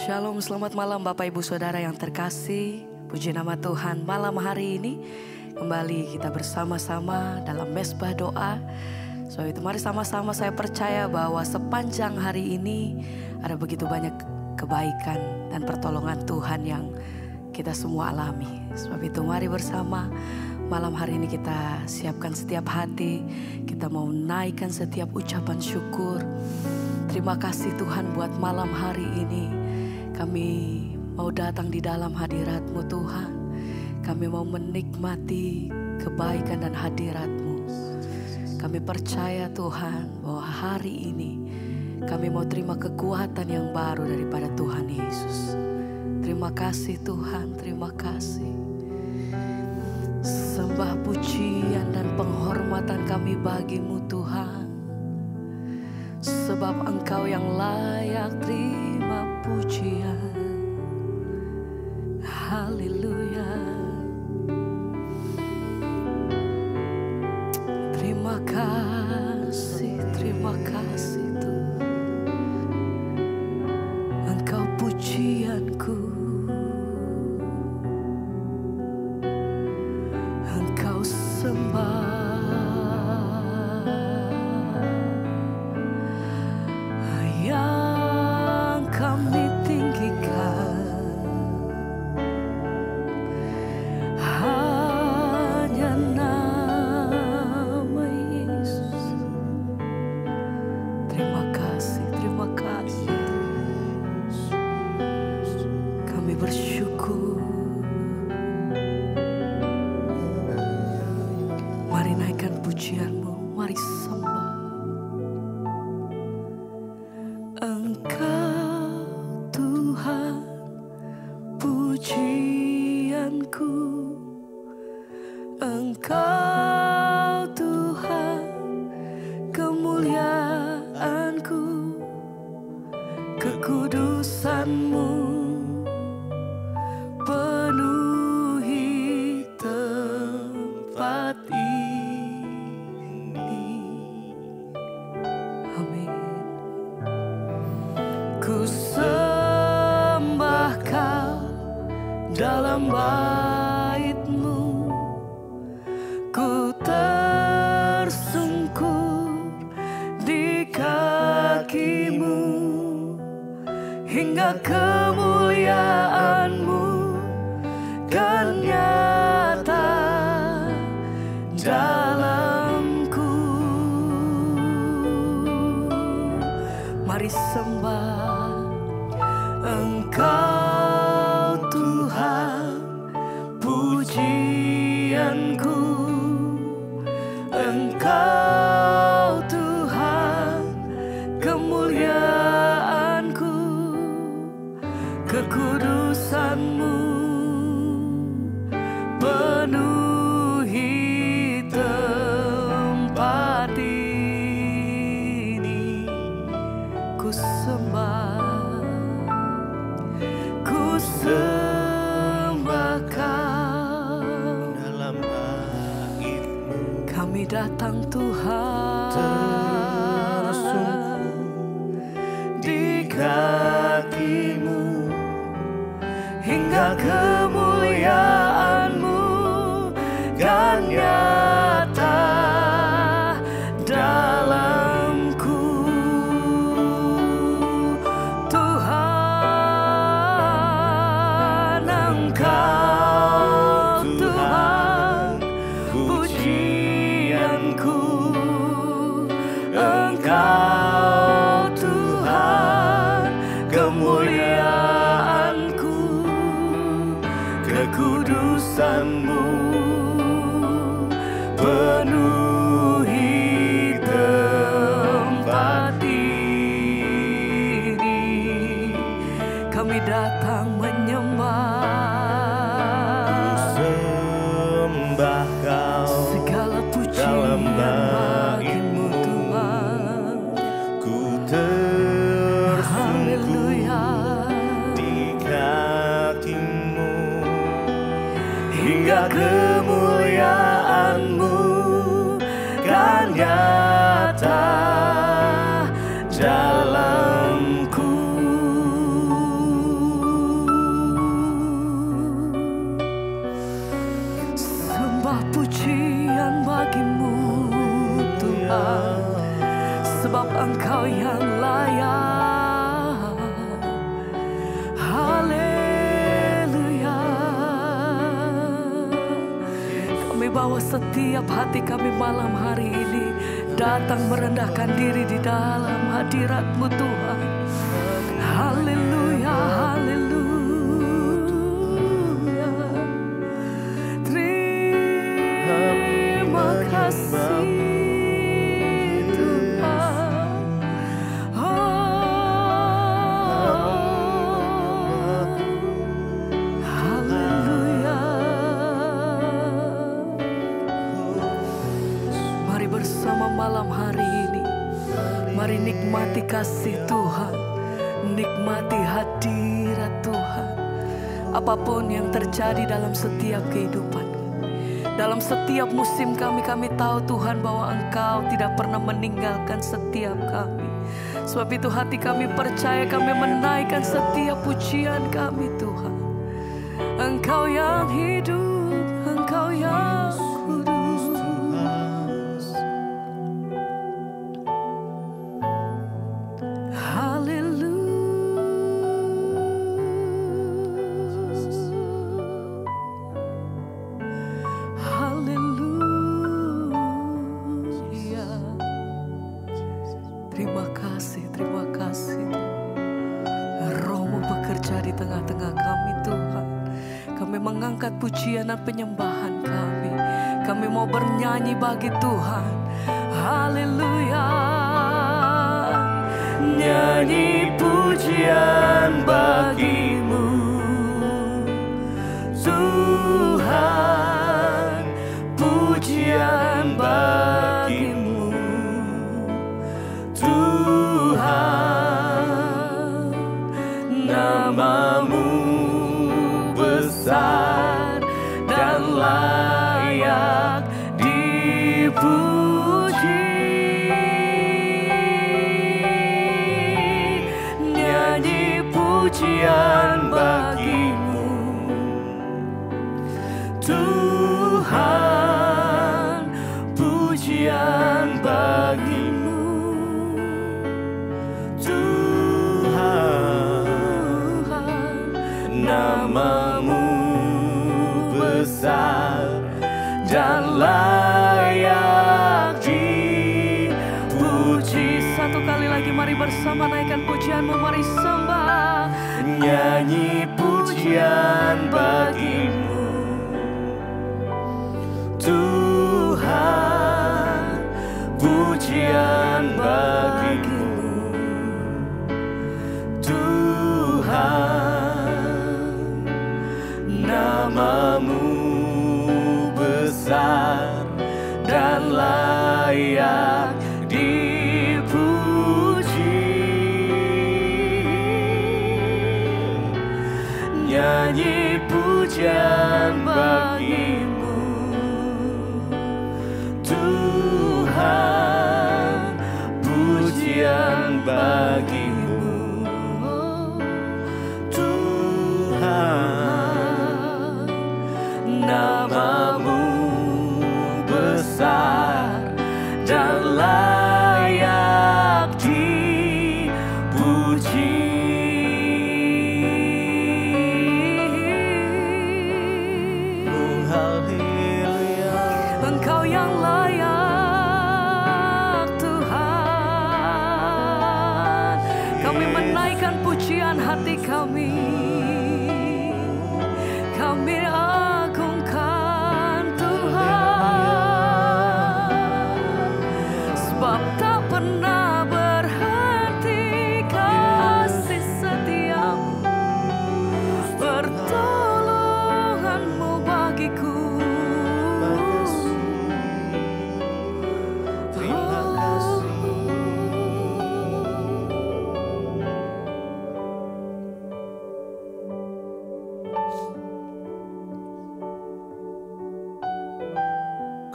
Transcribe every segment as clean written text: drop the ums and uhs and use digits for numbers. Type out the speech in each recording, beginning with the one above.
Shalom, selamat malam Bapak Ibu Saudara yang terkasih. Puji nama Tuhan, malam hari ini kembali kita bersama-sama dalam mesbah doa. Sebab itu mari sama-sama, saya percaya bahwa sepanjang hari ini ada begitu banyak kebaikan dan pertolongan Tuhan yang kita semua alami. Sebab itu mari bersama malam hari ini kita siapkan setiap hati. Kita mau naikkan setiap ucapan syukur. Terima kasih Tuhan buat malam hari ini. Kami mau datang di dalam hadirat-Mu Tuhan. Kami mau menikmati kebaikan dan hadirat-Mu. Kami percaya Tuhan bahwa hari ini kami mau terima kekuatan yang baru daripada Tuhan Yesus. Terima kasih Tuhan, terima kasih. Sembah pujian dan penghormatan kami bagi-Mu Tuhan. Sebab Engkau yang layak terima pujian. Haleluya. Terima kasih Tuhan. Engkau pujianku, Engkau sembah. Dalamku bawa setiap hati kami malam hari ini datang merendahkan diri di dalam hadirat-Mu Tuhan. Haleluya, haleluya. Terima kasih Tuhan. Haleluya. Mari bersama malam hari ini, mari nikmati kasih Tuhan, nikmati hadirat Tuhan. Apapun yang terjadi dalam setiap kehidupan, dalam setiap musim kami tahu Tuhan bahwa Engkau tidak pernah meninggalkan setiap kami. Sebab itu hati kami percaya, kami menaikkan setiap pujian kami Tuhan. Engkau yang hidup, Engkau yang kudus. Terima kasih. Roh-Mu bekerja di tengah-tengah kami Tuhan. Kami mengangkat pujian dan penyembahan kami. Kami mau bernyanyi bagi Tuhan. Haleluya. Nyanyi pujian bagi-Mu Tuhan, pujian bagi-Mu Tuhan. Nama-Mu besar dan layak dipuji. Nyanyi pujian bagi-Mu Tuhan, pujian bagi-Mu Tuhan. Nama-Mu besar dan layak dipuji. Satu kali lagi mari bersama naikkan pujian-Mu, mari sembah. Nyanyi pujian bagi-Mu Tuhan, pujian bagi-Mu Tuhan. Nama-Mu besar dan layak dipuji. Nyanyi pujian bagi-Mu Tuhan, pujian bagi-Mu Tuhan. Nama-Mu besar dan layak dipuji. Engkau yang layak Tuhan. Kami menaikkan pujian hati kami. Kami agungkan Tuhan. Sebab tak pernah berhenti kasih setia-Mu, pertolongan-Mu bagiku.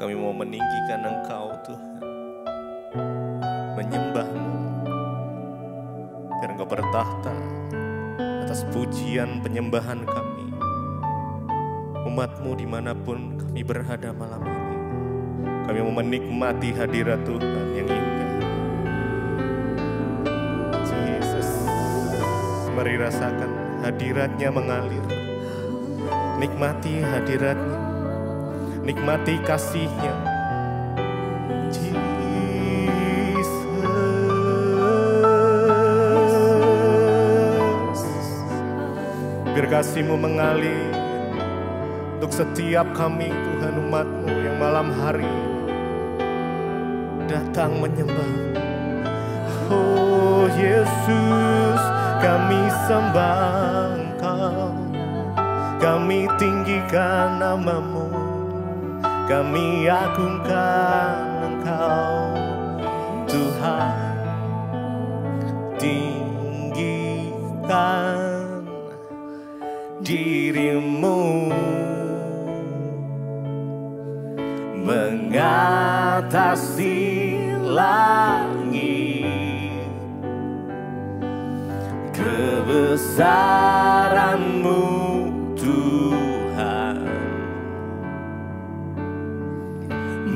Kami mau meninggikan Engkau Tuhan, menyembah-Mu, biar Engkau bertahta atas pujian penyembahan kami. Umat-Mu dimanapun kami berada malam ini, kami mau menikmati hadirat Tuhan yang indah. Yesus, mari rasakan hadirat-Nya mengalir. Nikmati hadirat-Nya. nikmati kasih-Nya. Biar kasih-Mu mengalir untuk setiap kami Tuhan, umat-Mu yang malam hari datang menyembah. Oh Yesus, kami sembah Engkau, kami tinggikan nama-Mu, kami agungkan Engkau Tuhan. Tinggikan diri-Mu mengatasi langit, kebesaran-Mu Tuhan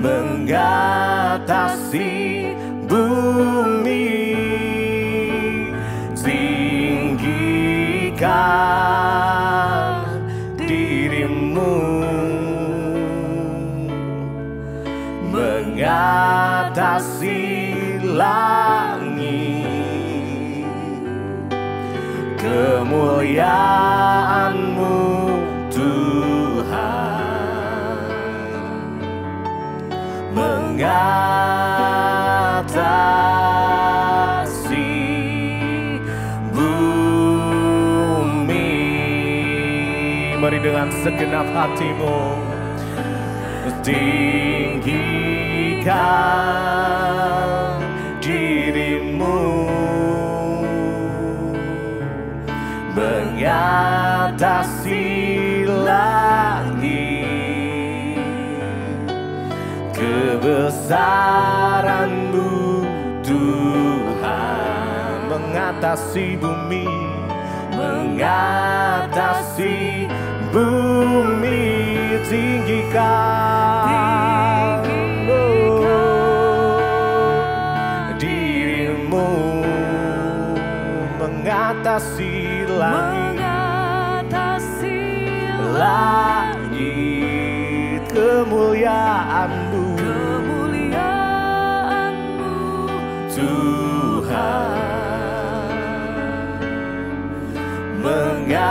mengatasi bumi. Tinggikan diri-Mu mengatasi langit, kemuliaan-Mu Tuhan mengatasi bumi. Mari dengan segenap hati-Mu tinggikan diri-Mu mengatasi langit, kebesaran-Mu Tuhan mengatasi bumi, mengatasi bumi. Tinggikan diri-Mu mengatasi langit, kemuliaan-Mu Tuhan mengatasi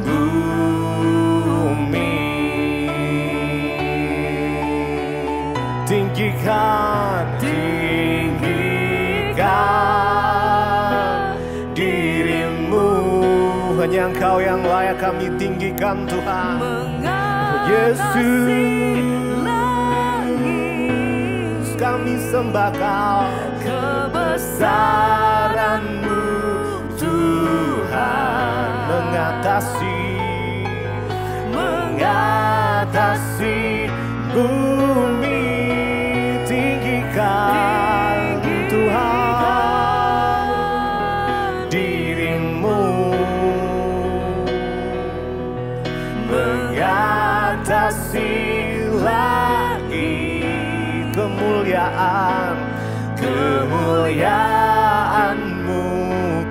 bumi. Tinggikan diri-Mu, hanya Engkau yang layak kami tinggikan Tuhan. Oh Yesus, kami sembah Kau, kebesaran-Mu Tuhan mengatasi bumi. Tinggikan Tuhan diri-Mu mengatasi langit, kemuliaan-Mu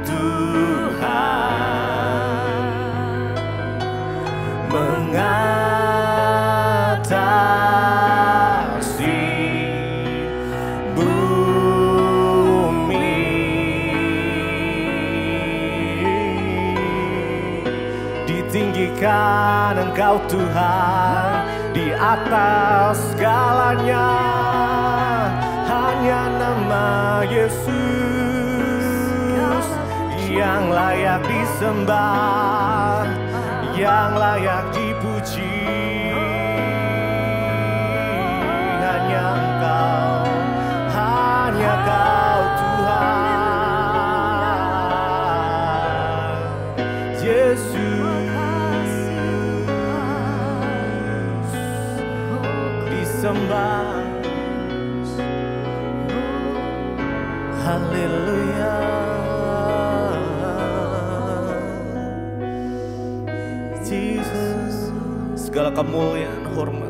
Tuhan mengatasi bumi. Ditinggikan Engkau Tuhan di atas segalanya, hanya nama Yesus yang layak disembah, yang layak dipuji. Hanya Engkau, hanya Kau Tuhan Yesus disembah. Haleluya. Jesus, segala kemuliaan, hormat,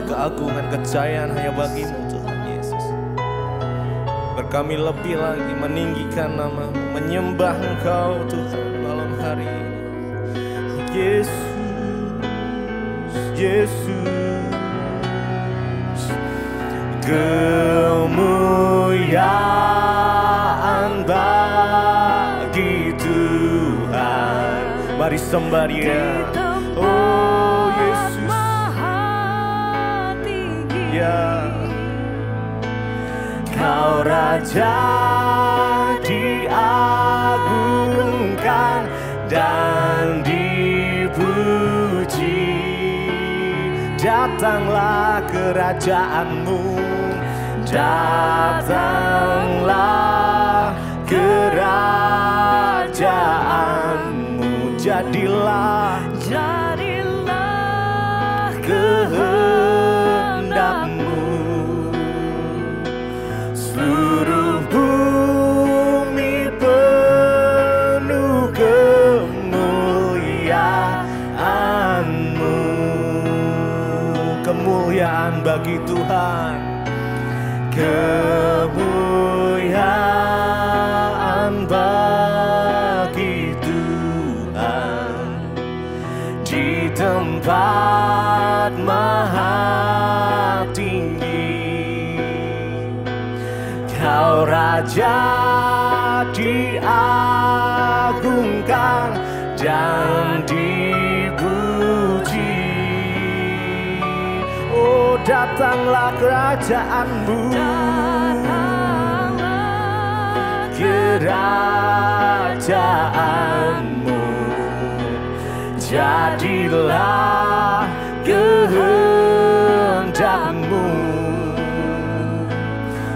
keagungan, kejayaan hanya bagi-Mu Tuhan Yesus. Berkami lebih lagi meninggikan nama-Mu, menyembah Engkau Tuhan malam hari ini. Yesus, kemuliaan bagi Tuhan. Mari sembah Dia. Oh Yesus, ya, Kau Raja diagungkan dan dipuji. Datanglah kerajaanmu, datanglah kerajaanmu. Jadilah kehendakmu. Seluruh bumi penuh kemuliaan-Mu. Kemuliaan bagi Tuhan, kemuliaan bagi Tuhan. Di tempat maha tinggi, Kau Raja diagungkan dan dipuji. Oh, datanglah kerajaan-Mu, kerajaan-Mu. Jadilah kehendak-Mu.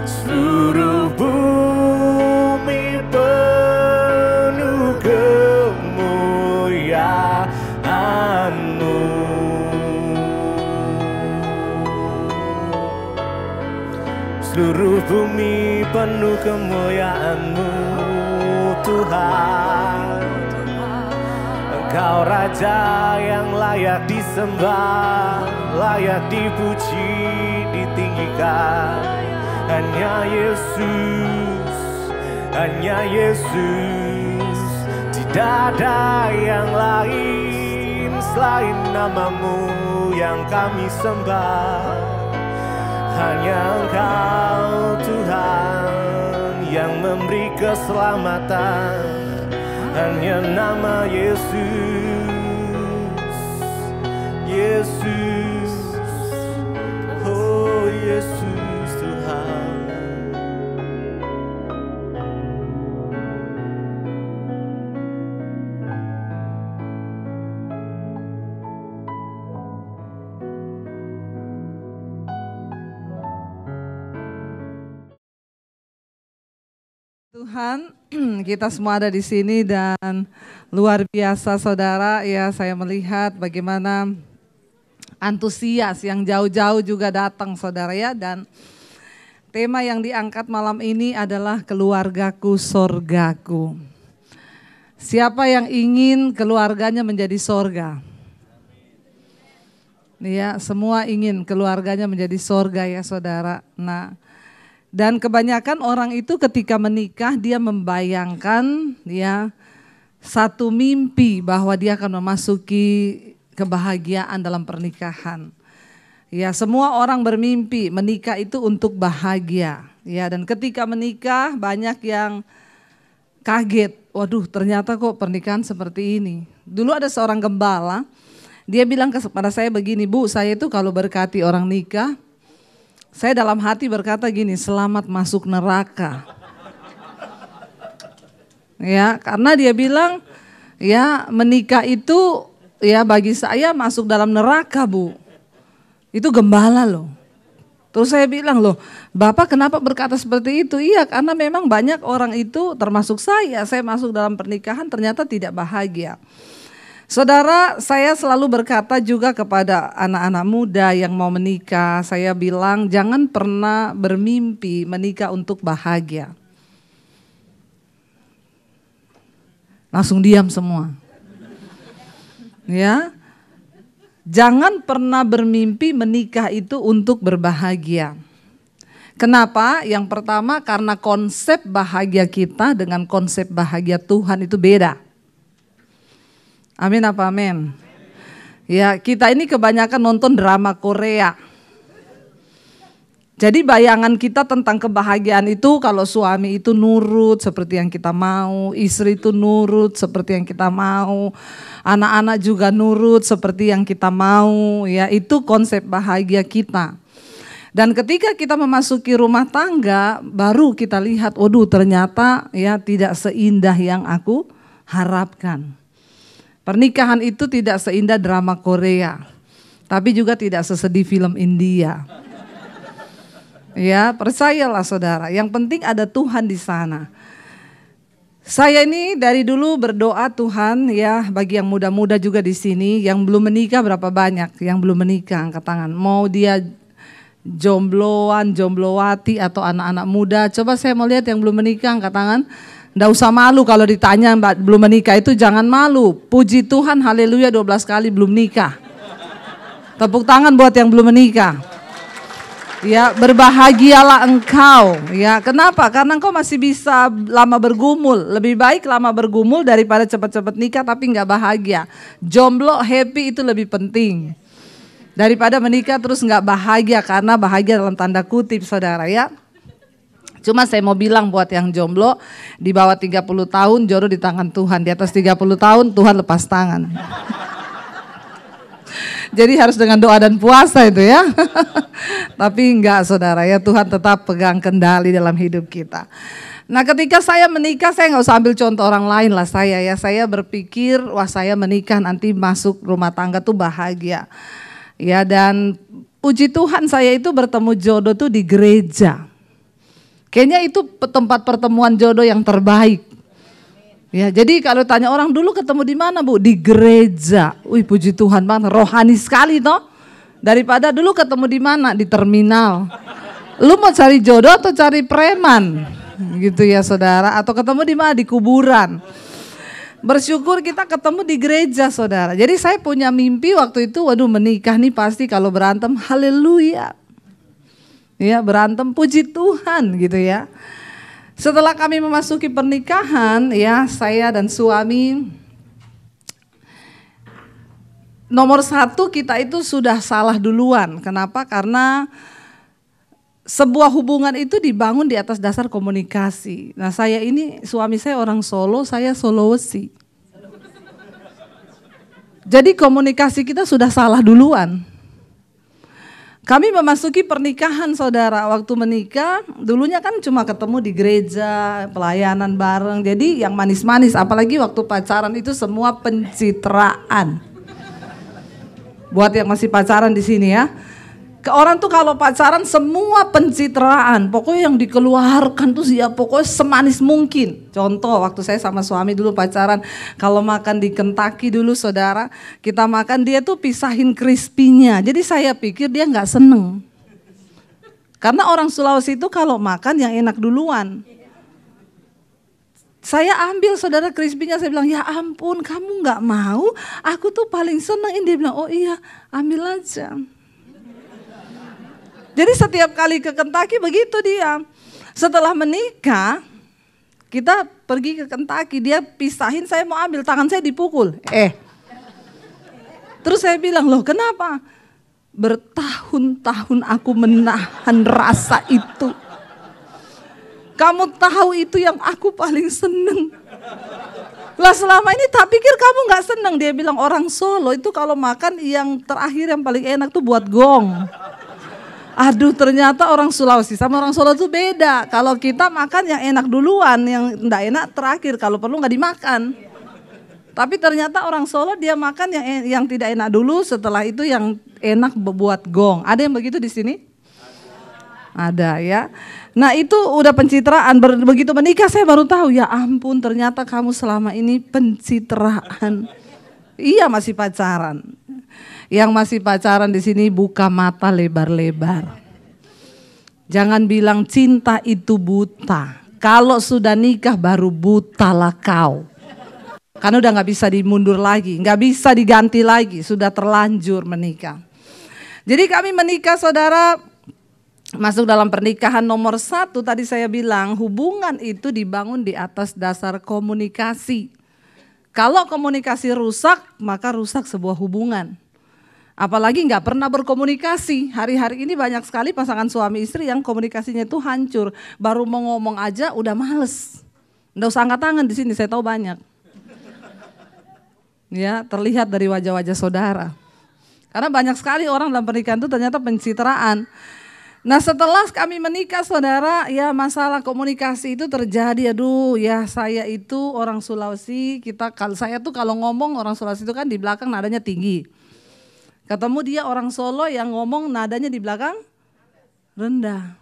Seluruh bumi penuh kemuliaan-Mu. Seluruh bumi penuh kemuliaan-Mu, Tuhan. Engkau Raja yang layak disembah, layak dipuji, ditinggikan. Hanya Yesus, hanya Yesus. Tidak ada yang lain selain nama-Mu yang kami sembah. Hanya Engkau Tuhan yang memberi keselamatan. Hanya nama Yesus, Yesus, oh Yesus Tuhan. Tuhan, kita semua ada di sini dan luar biasa saudara, ya saya melihat bagaimana antusias yang jauh-jauh juga datang saudara ya. Dan tema yang diangkat malam ini adalah keluargaku sorgaku. Siapa yang ingin keluarganya menjadi sorga? Ya, semua ingin keluarganya menjadi sorga ya saudara. Nah, dan kebanyakan orang itu ketika menikah dia membayangkan ya satu mimpi bahwa dia akan memasuki kebahagiaan dalam pernikahan. Ya, semua orang bermimpi menikah itu untuk bahagia. Ya, dan ketika menikah banyak yang kaget. Waduh, ternyata kok pernikahan seperti ini. Dulu ada seorang gembala, dia bilang kepada saya begini, Bu, saya itu kalau berkati orang nikah, saya dalam hati berkata gini, selamat masuk neraka. Ya, karena dia bilang, ya menikah itu ya bagi saya masuk dalam neraka, Bu. Itu gembala loh. Terus saya bilang, loh Bapak kenapa berkata seperti itu? Iya, karena memang banyak orang itu termasuk saya masuk dalam pernikahan ternyata tidak bahagia. Saudara, saya selalu berkata juga kepada anak-anak muda yang mau menikah, saya bilang jangan pernah bermimpi menikah untuk bahagia. Langsung diam semua. Ya. Jangan pernah bermimpi menikah itu untuk berbahagia. Kenapa? Yang pertama karena konsep bahagia kita dengan konsep bahagia Tuhan itu beda. Amin apa amin? Ya, kita ini kebanyakan nonton drama Korea. Jadi bayangan kita tentang kebahagiaan itu kalau suami itu nurut seperti yang kita mau, istri itu nurut seperti yang kita mau, anak-anak juga nurut seperti yang kita mau, ya itu konsep bahagia kita. Dan ketika kita memasuki rumah tangga, baru kita lihat, waduh ternyata ya tidak seindah yang aku harapkan. Pernikahan itu tidak seindah drama Korea, tapi juga tidak sesedih film India. Ya, percayalah saudara, yang penting ada Tuhan di sana. Saya ini dari dulu berdoa Tuhan ya, bagi yang muda-muda juga di sini, yang belum menikah berapa banyak, yang belum menikah angkat tangan. Mau dia jombloan, jomblowati atau anak-anak muda, coba saya mau lihat yang belum menikah angkat tangan. Nggak usah malu kalau ditanya belum menikah itu, jangan malu. Puji Tuhan, haleluya 12 kali belum nikah. Tepuk tangan buat yang belum menikah. Ya, berbahagialah engkau. Ya, kenapa? Karena engkau masih bisa lama bergumul. Lebih baik lama bergumul daripada cepat-cepat nikah tapi nggak bahagia. Jomblo happy itu lebih penting daripada menikah terus nggak bahagia, karena bahagia dalam tanda kutip saudara ya. Cuma saya mau bilang buat yang jomblo, di bawah 30 tahun jodoh di tangan Tuhan, di atas 30 tahun Tuhan lepas tangan. Jadi harus dengan doa dan puasa itu ya. Tapi enggak saudara ya, Tuhan tetap pegang kendali dalam hidup kita. Nah ketika saya menikah, saya nggak usah ambil contoh orang lain lah saya ya. Saya berpikir, wah saya menikah nanti masuk rumah tangga tuh bahagia. Ya, dan puji Tuhan saya itu bertemu jodoh tuh di gereja. Kayaknya itu tempat pertemuan jodoh yang terbaik. Ya, jadi kalau tanya orang dulu ketemu di mana Bu? Di gereja. Wih puji Tuhan banget, rohani sekali toh. Daripada dulu ketemu di mana? Di terminal. Lu mau cari jodoh atau cari preman? Gitu ya saudara. Atau ketemu di mana? Di kuburan. Bersyukur kita ketemu di gereja saudara. Jadi saya punya mimpi waktu itu, waduh menikah nih pasti kalau berantem haleluya. Ya berantem puji Tuhan gitu ya. Setelah kami memasuki pernikahan ya, saya dan suami, nomor satu kita itu sudah salah duluan. Kenapa? Karena sebuah hubungan itu dibangun di atas dasar komunikasi. Nah saya ini, suami saya orang Solo, saya Sulawesi. Jadi komunikasi kita sudah salah duluan. Kami memasuki pernikahan saudara, waktu menikah dulunya kan cuma ketemu di gereja, pelayanan bareng, jadi yang manis-manis, apalagi waktu pacaran itu semua pencitraan. Buat yang masih pacaran di sini ya, ke orang tuh kalau pacaran semua pencitraan, pokoknya yang dikeluarkan tuh ya pokoknya semanis mungkin. Contoh waktu saya sama suami dulu pacaran, kalau makan di Kentucky dulu saudara, kita makan dia tuh pisahin crispy-nya. Jadi saya pikir dia nggak seneng. Karena orang Sulawesi itu kalau makan yang enak duluan. Saya ambil saudara crispy-nya, saya bilang ya ampun kamu nggak mau, aku tuh paling seneng. Dia bilang oh iya ambil aja. Jadi setiap kali ke Kentucky begitu dia. Setelah menikah, kita pergi ke Kentucky, dia pisahin, saya mau ambil, tangan saya dipukul. Terus saya bilang, loh kenapa? Bertahun-tahun aku menahan rasa itu. Kamu tahu itu yang aku paling seneng. Lah selama ini tak pikir kamu gak seneng. Dia bilang orang Solo itu kalau makan yang terakhir yang paling enak tuh buat gong. Aduh ternyata orang Sulawesi sama orang Solo tuh beda. Kalau kita makan yang enak duluan, yang enggak enak terakhir, kalau perlu nggak dimakan. Tapi ternyata orang Solo dia makan yang tidak enak dulu, setelah itu yang enak buat gong. Ada yang begitu di sini? Ada ya. Nah itu udah pencitraan. Begitu menikah saya baru tahu, ya ampun ternyata kamu selama ini pencitraan. Iya masih pacaran. Yang masih pacaran di sini buka mata lebar-lebar. Jangan bilang cinta itu buta. Kalau sudah nikah baru butalah kau. Karena udah nggak bisa dimundur lagi, nggak bisa diganti lagi, sudah terlanjur menikah. Jadi kami menikah saudara, masuk dalam pernikahan nomor satu. Tadi saya bilang hubungan itu dibangun di atas dasar komunikasi. Kalau komunikasi rusak, maka rusak sebuah hubungan. Apalagi nggak pernah berkomunikasi. Hari-hari ini banyak sekali pasangan suami istri yang komunikasinya itu hancur. Baru mau ngomong aja udah males. Nggak usah angkat tangan di sini, saya tahu banyak. Ya, terlihat dari wajah-wajah saudara. Karena banyak sekali orang dalam pernikahan itu ternyata pencitraan. Nah setelah kami menikah saudara, ya masalah komunikasi itu terjadi. Aduh ya, saya itu orang Sulawesi, saya tuh kalau ngomong orang Sulawesi itu kan di belakang nadanya tinggi. Ketemu dia orang Solo yang ngomong nadanya di belakang rendah.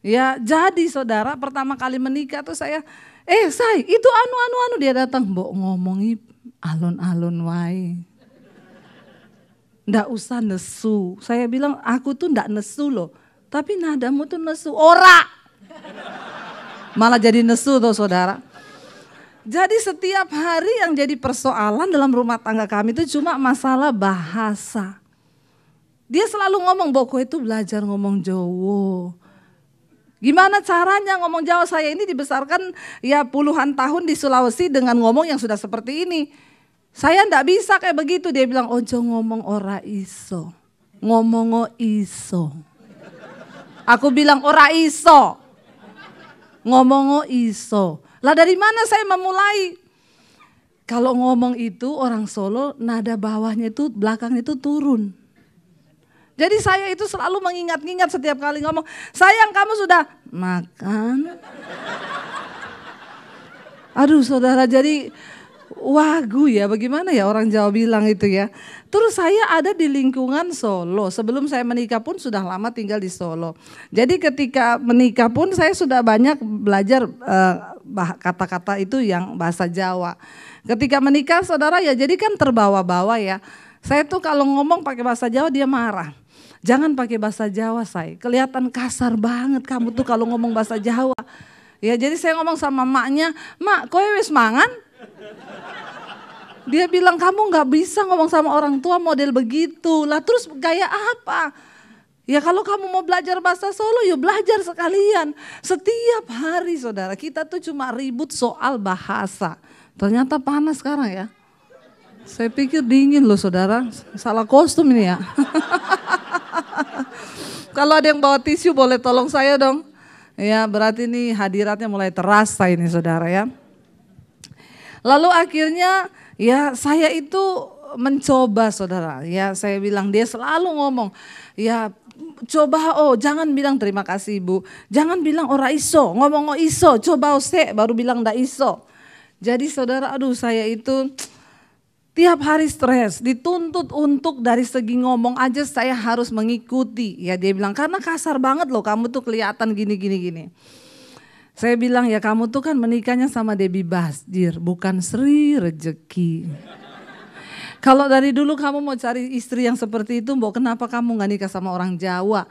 Ya jadi saudara, pertama kali menikah tuh saya, say itu anu dia datang, mbok ngomongi alon-alon wae. Nggak usah nesu. Saya bilang aku tuh nggak nesu loh. Tapi nadamu tuh nesu. Ora. Malah jadi nesu tuh saudara. Jadi setiap hari yang jadi persoalan dalam rumah tangga kami itu cuma masalah bahasa. Dia selalu ngomong, Boko itu belajar ngomong Jawa. Gimana caranya ngomong Jawa? Saya ini dibesarkan ya puluhan tahun di Sulawesi dengan ngomong yang sudah seperti ini. Saya ndak bisa kayak begitu. Dia bilang ojo ngomong ora iso, ngomong iso. Aku bilang ora iso, ngomong iso. Lah dari mana saya memulai? Kalau ngomong itu orang Solo nada bawahnya itu belakangnya itu turun. Jadi saya itu selalu mengingat-ingat setiap kali ngomong, sayang kamu sudah makan. Aduh saudara, jadi wagu ya, bagaimana ya orang Jawa bilang itu ya. Terus saya ada di lingkungan Solo, sebelum saya menikah pun sudah lama tinggal di Solo. Jadi ketika menikah pun saya sudah banyak belajar kata-kata itu yang bahasa Jawa. Ketika menikah saudara ya jadi kan terbawa-bawa ya. Saya tuh kalau ngomong pakai bahasa Jawa dia marah. Jangan pakai bahasa Jawa say, kelihatan kasar banget kamu tuh kalau ngomong bahasa Jawa. Ya jadi saya ngomong sama maknya, mak kowe wis mangan? Dia bilang kamu nggak bisa ngomong sama orang tua model begitu. Lah terus gaya apa? Ya kalau kamu mau belajar bahasa Solo ya belajar sekalian. Setiap hari saudara kita tuh cuma ribut soal bahasa. Ternyata panas sekarang ya. Saya pikir dingin loh saudara. Salah kostum ini ya. Kalau ada yang bawa tisu boleh tolong saya dong. Ya berarti ini hadiratnya mulai terasa ini saudara ya. Lalu akhirnya ya saya itu mencoba saudara, ya saya bilang dia selalu ngomong, ya coba jangan bilang terima kasih ibu, jangan bilang ora iso, ngomong iso, coba baru bilang ndak iso. Jadi saudara aduh saya itu tiap hari stres, dituntut untuk dari segi ngomong aja saya harus mengikuti. Ya dia bilang karena kasar banget loh kamu tuh kelihatan gini. Saya bilang ya kamu tuh kan menikahnya sama Debbie Basdir, bukan Sri Rezeki. Kalau dari dulu kamu mau cari istri yang seperti itu, mbok kenapa kamu gak nikah sama orang Jawa?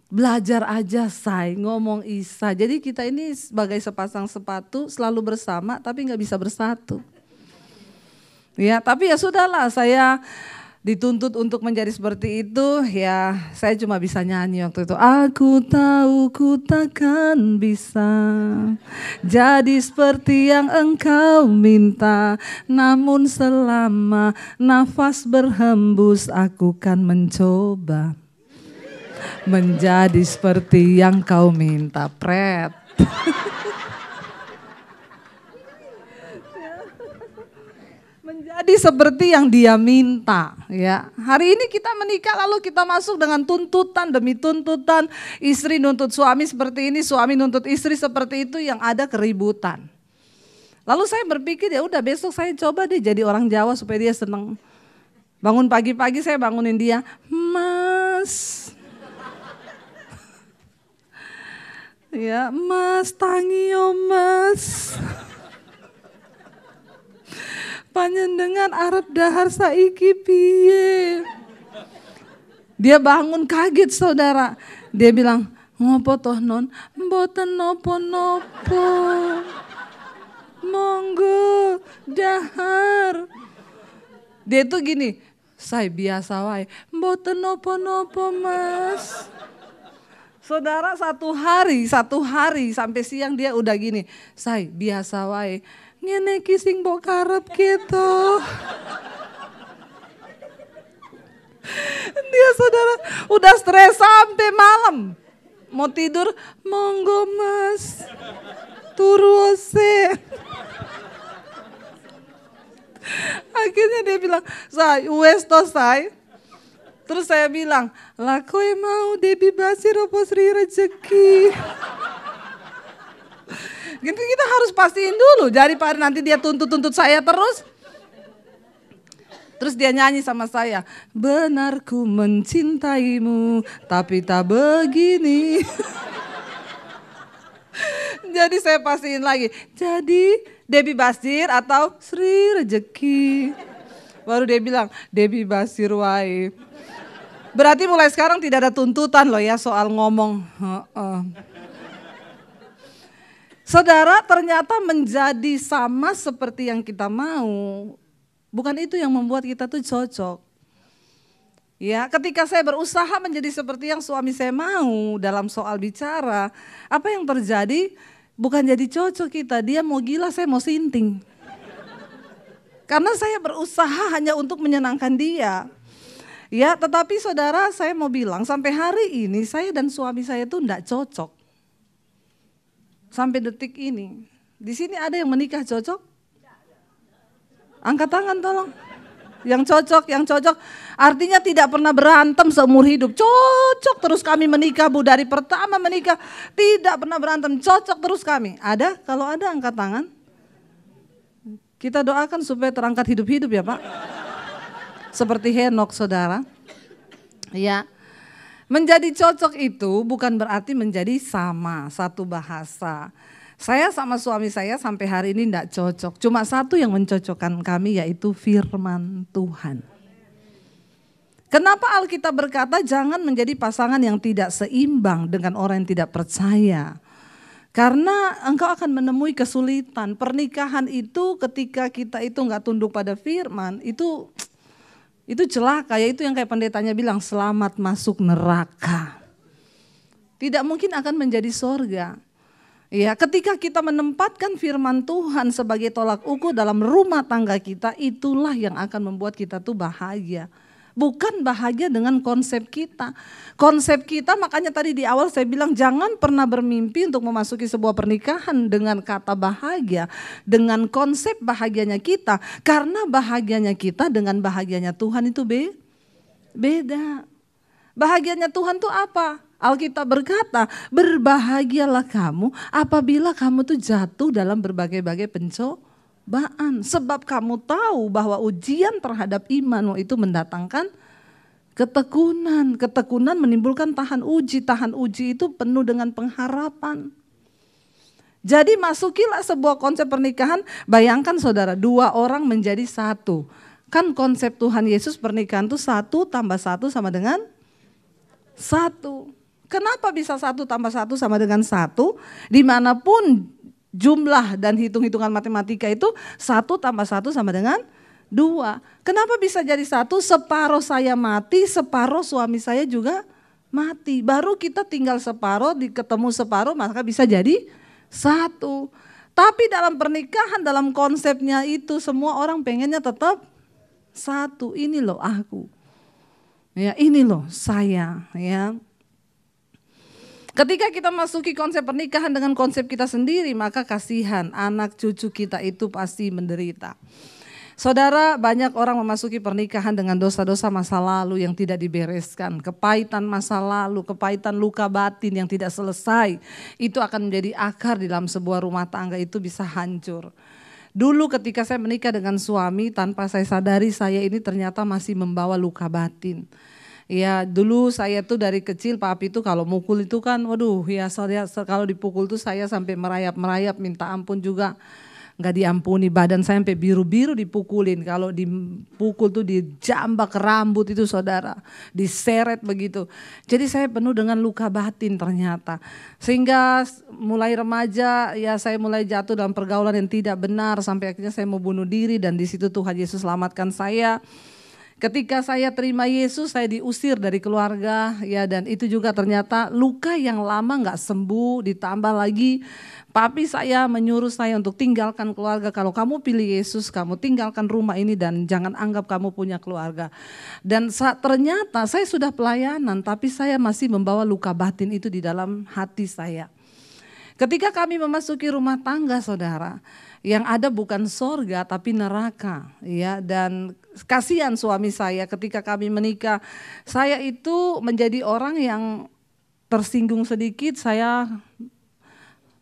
Belajar aja say, ngomong isa. Jadi kita ini sebagai sepasang sepatu selalu bersama tapi gak bisa bersatu. Ya tapi ya sudahlah saya dituntut untuk menjadi seperti itu, ya saya cuma bisa nyanyi waktu itu. Aku tahu ku takkan bisa jadi seperti yang engkau minta, namun selama nafas berhembus aku kan mencoba menjadi seperti yang kau minta. Pret. Menjadi seperti yang dia minta ya. Hari ini kita menikah lalu kita masuk dengan tuntutan demi tuntutan. Istri nuntut suami seperti ini, suami nuntut istri seperti itu, yang ada keributan. Lalu saya berpikir ya udah besok saya coba deh jadi orang Jawa supaya dia seneng. Bangun pagi-pagi saya bangunin dia, Mas. Ya Mas, tangio Mas. Panjenengan arep dahar saiki piye? Dia bangun kaget saudara. Dia bilang, ngopo toh non? Mboten nopo-nopo. Monggo dahar. Dia tuh gini, saya biasa wae. Mboten nopo-nopo Mas. Saudara satu hari sampai siang dia udah gini, say biasa wae, ngene ki sing mbok karep gitu. Dia saudara udah stres sampai malam. Mau tidur, monggo mas, turu ose. Akhirnya dia bilang, say wes to say. Terus saya bilang, lah kowe mau Debbie Basir apa Sri Rezeki? Gitu kita harus pastiin dulu, daripada nanti dia tuntut-tuntut saya terus. Terus dia nyanyi sama saya, benar ku mencintaimu tapi tak begini. Jadi saya pastiin lagi, jadi Debbie Basir atau Sri Rezeki. Baru dia bilang, Debbie Basir wae. Berarti mulai sekarang tidak ada tuntutan loh ya soal ngomong. Saudara, ternyata menjadi sama seperti yang kita mau, bukan itu yang membuat kita tuh cocok. Ya, ketika saya berusaha menjadi seperti yang suami saya mau dalam soal bicara, apa yang terjadi? Bukan jadi cocok kita, dia mau gila, saya mau sinting. Karena saya berusaha hanya untuk menyenangkan dia. Ya, tetapi saudara, saya mau bilang sampai hari ini saya dan suami saya tuh enggak cocok. Sampai detik ini. Di sini ada yang menikah cocok? Angkat tangan tolong. Yang cocok. Artinya tidak pernah berantem seumur hidup. Cocok terus kami menikah, Bu. Dari pertama menikah tidak pernah berantem. Cocok terus kami. Ada? Kalau ada angkat tangan. Kita doakan supaya terangkat hidup-hidup ya Pak. Seperti Henok saudara. Ya. Menjadi cocok itu bukan berarti menjadi sama satu bahasa. Saya sama suami saya sampai hari ini tidak cocok. Cuma satu yang mencocokkan kami yaitu firman Tuhan. Kenapa Alkitab berkata jangan menjadi pasangan yang tidak seimbang dengan orang yang tidak percaya. Karena engkau akan menemui kesulitan. Pernikahan itu ketika kita itu enggak tunduk pada firman itu celaka, yaitu yang kayak pendetanya bilang selamat masuk neraka. Tidak mungkin akan menjadi sorga. Ya, ketika kita menempatkan firman Tuhan sebagai tolak ukur dalam rumah tangga kita, itulah yang akan membuat kita tuh bahagia. Bukan bahagia dengan konsep kita. Konsep kita makanya tadi di awal saya bilang jangan pernah bermimpi untuk memasuki sebuah pernikahan dengan kata bahagia. Dengan konsep bahagianya kita. Karena bahagianya kita dengan bahagianya Tuhan itu beda. Bahagianya Tuhan tuh apa? Alkitab berkata berbahagialah kamu apabila kamu tuh jatuh dalam berbagai-bagai pencobaan. Sebab kamu tahu bahwa ujian terhadap imanmu itu mendatangkan ketekunan. Ketekunan menimbulkan tahan uji. Tahan uji itu penuh dengan pengharapan. Jadi masukilah sebuah konsep pernikahan. Bayangkan saudara, dua orang menjadi satu. Kan konsep Tuhan Yesus pernikahan itu 1 tambah 1 sama dengan 1. Kenapa bisa 1 tambah 1 sama dengan 1? Dimanapun jumlah dan hitung-hitungan matematika itu 1 tambah 1 sama dengan 2. Kenapa bisa jadi 1? Separuh saya mati, separuh suami saya juga mati. Baru kita tinggal separuh, ketemu separuh maka bisa jadi 1. Tapi dalam pernikahan, dalam konsepnya itu semua orang pengennya tetap 1. Ini loh aku. Ya, ini loh saya, ya. Ketika kita masuki konsep pernikahan dengan konsep kita sendiri, maka kasihan anak cucu kita itu pasti menderita. Saudara, banyak orang memasuki pernikahan dengan dosa-dosa masa lalu yang tidak dibereskan. Kepahitan masa lalu, kepahitan luka batin yang tidak selesai. Itu akan menjadi akar di dalam sebuah rumah tangga, itu bisa hancur. Dulu ketika saya menikah dengan suami, tanpa saya sadari saya ini ternyata masih membawa luka batin. Ya dulu saya tuh dari kecil papi itu kalau mukul itu kan waduh ya kalau dipukul tuh saya sampai merayap-merayap minta ampun juga nggak diampuni, badan saya sampai biru-biru dipukulin. Kalau dipukul tuh dijambak rambut itu saudara, diseret begitu. Jadi saya penuh dengan luka batin ternyata. Sehingga mulai remaja ya saya mulai jatuh dalam pergaulan yang tidak benar sampai akhirnya saya mau bunuh diri dan di situ Tuhan Yesus selamatkan saya. Ketika saya terima Yesus, saya diusir dari keluarga, ya, dan itu juga ternyata luka yang lama nggak sembuh, ditambah lagi papi saya menyuruh saya untuk tinggalkan keluarga. Kalau kamu pilih Yesus, kamu tinggalkan rumah ini dan jangan anggap kamu punya keluarga. Dan ternyata saya sudah pelayanan, tapi saya masih membawa luka batin itu di dalam hati saya. Ketika kami memasuki rumah tangga, saudara, yang ada bukan sorga tapi neraka, ya. Dan kasihan suami saya ketika kami menikah, saya itu menjadi orang yang tersinggung sedikit, saya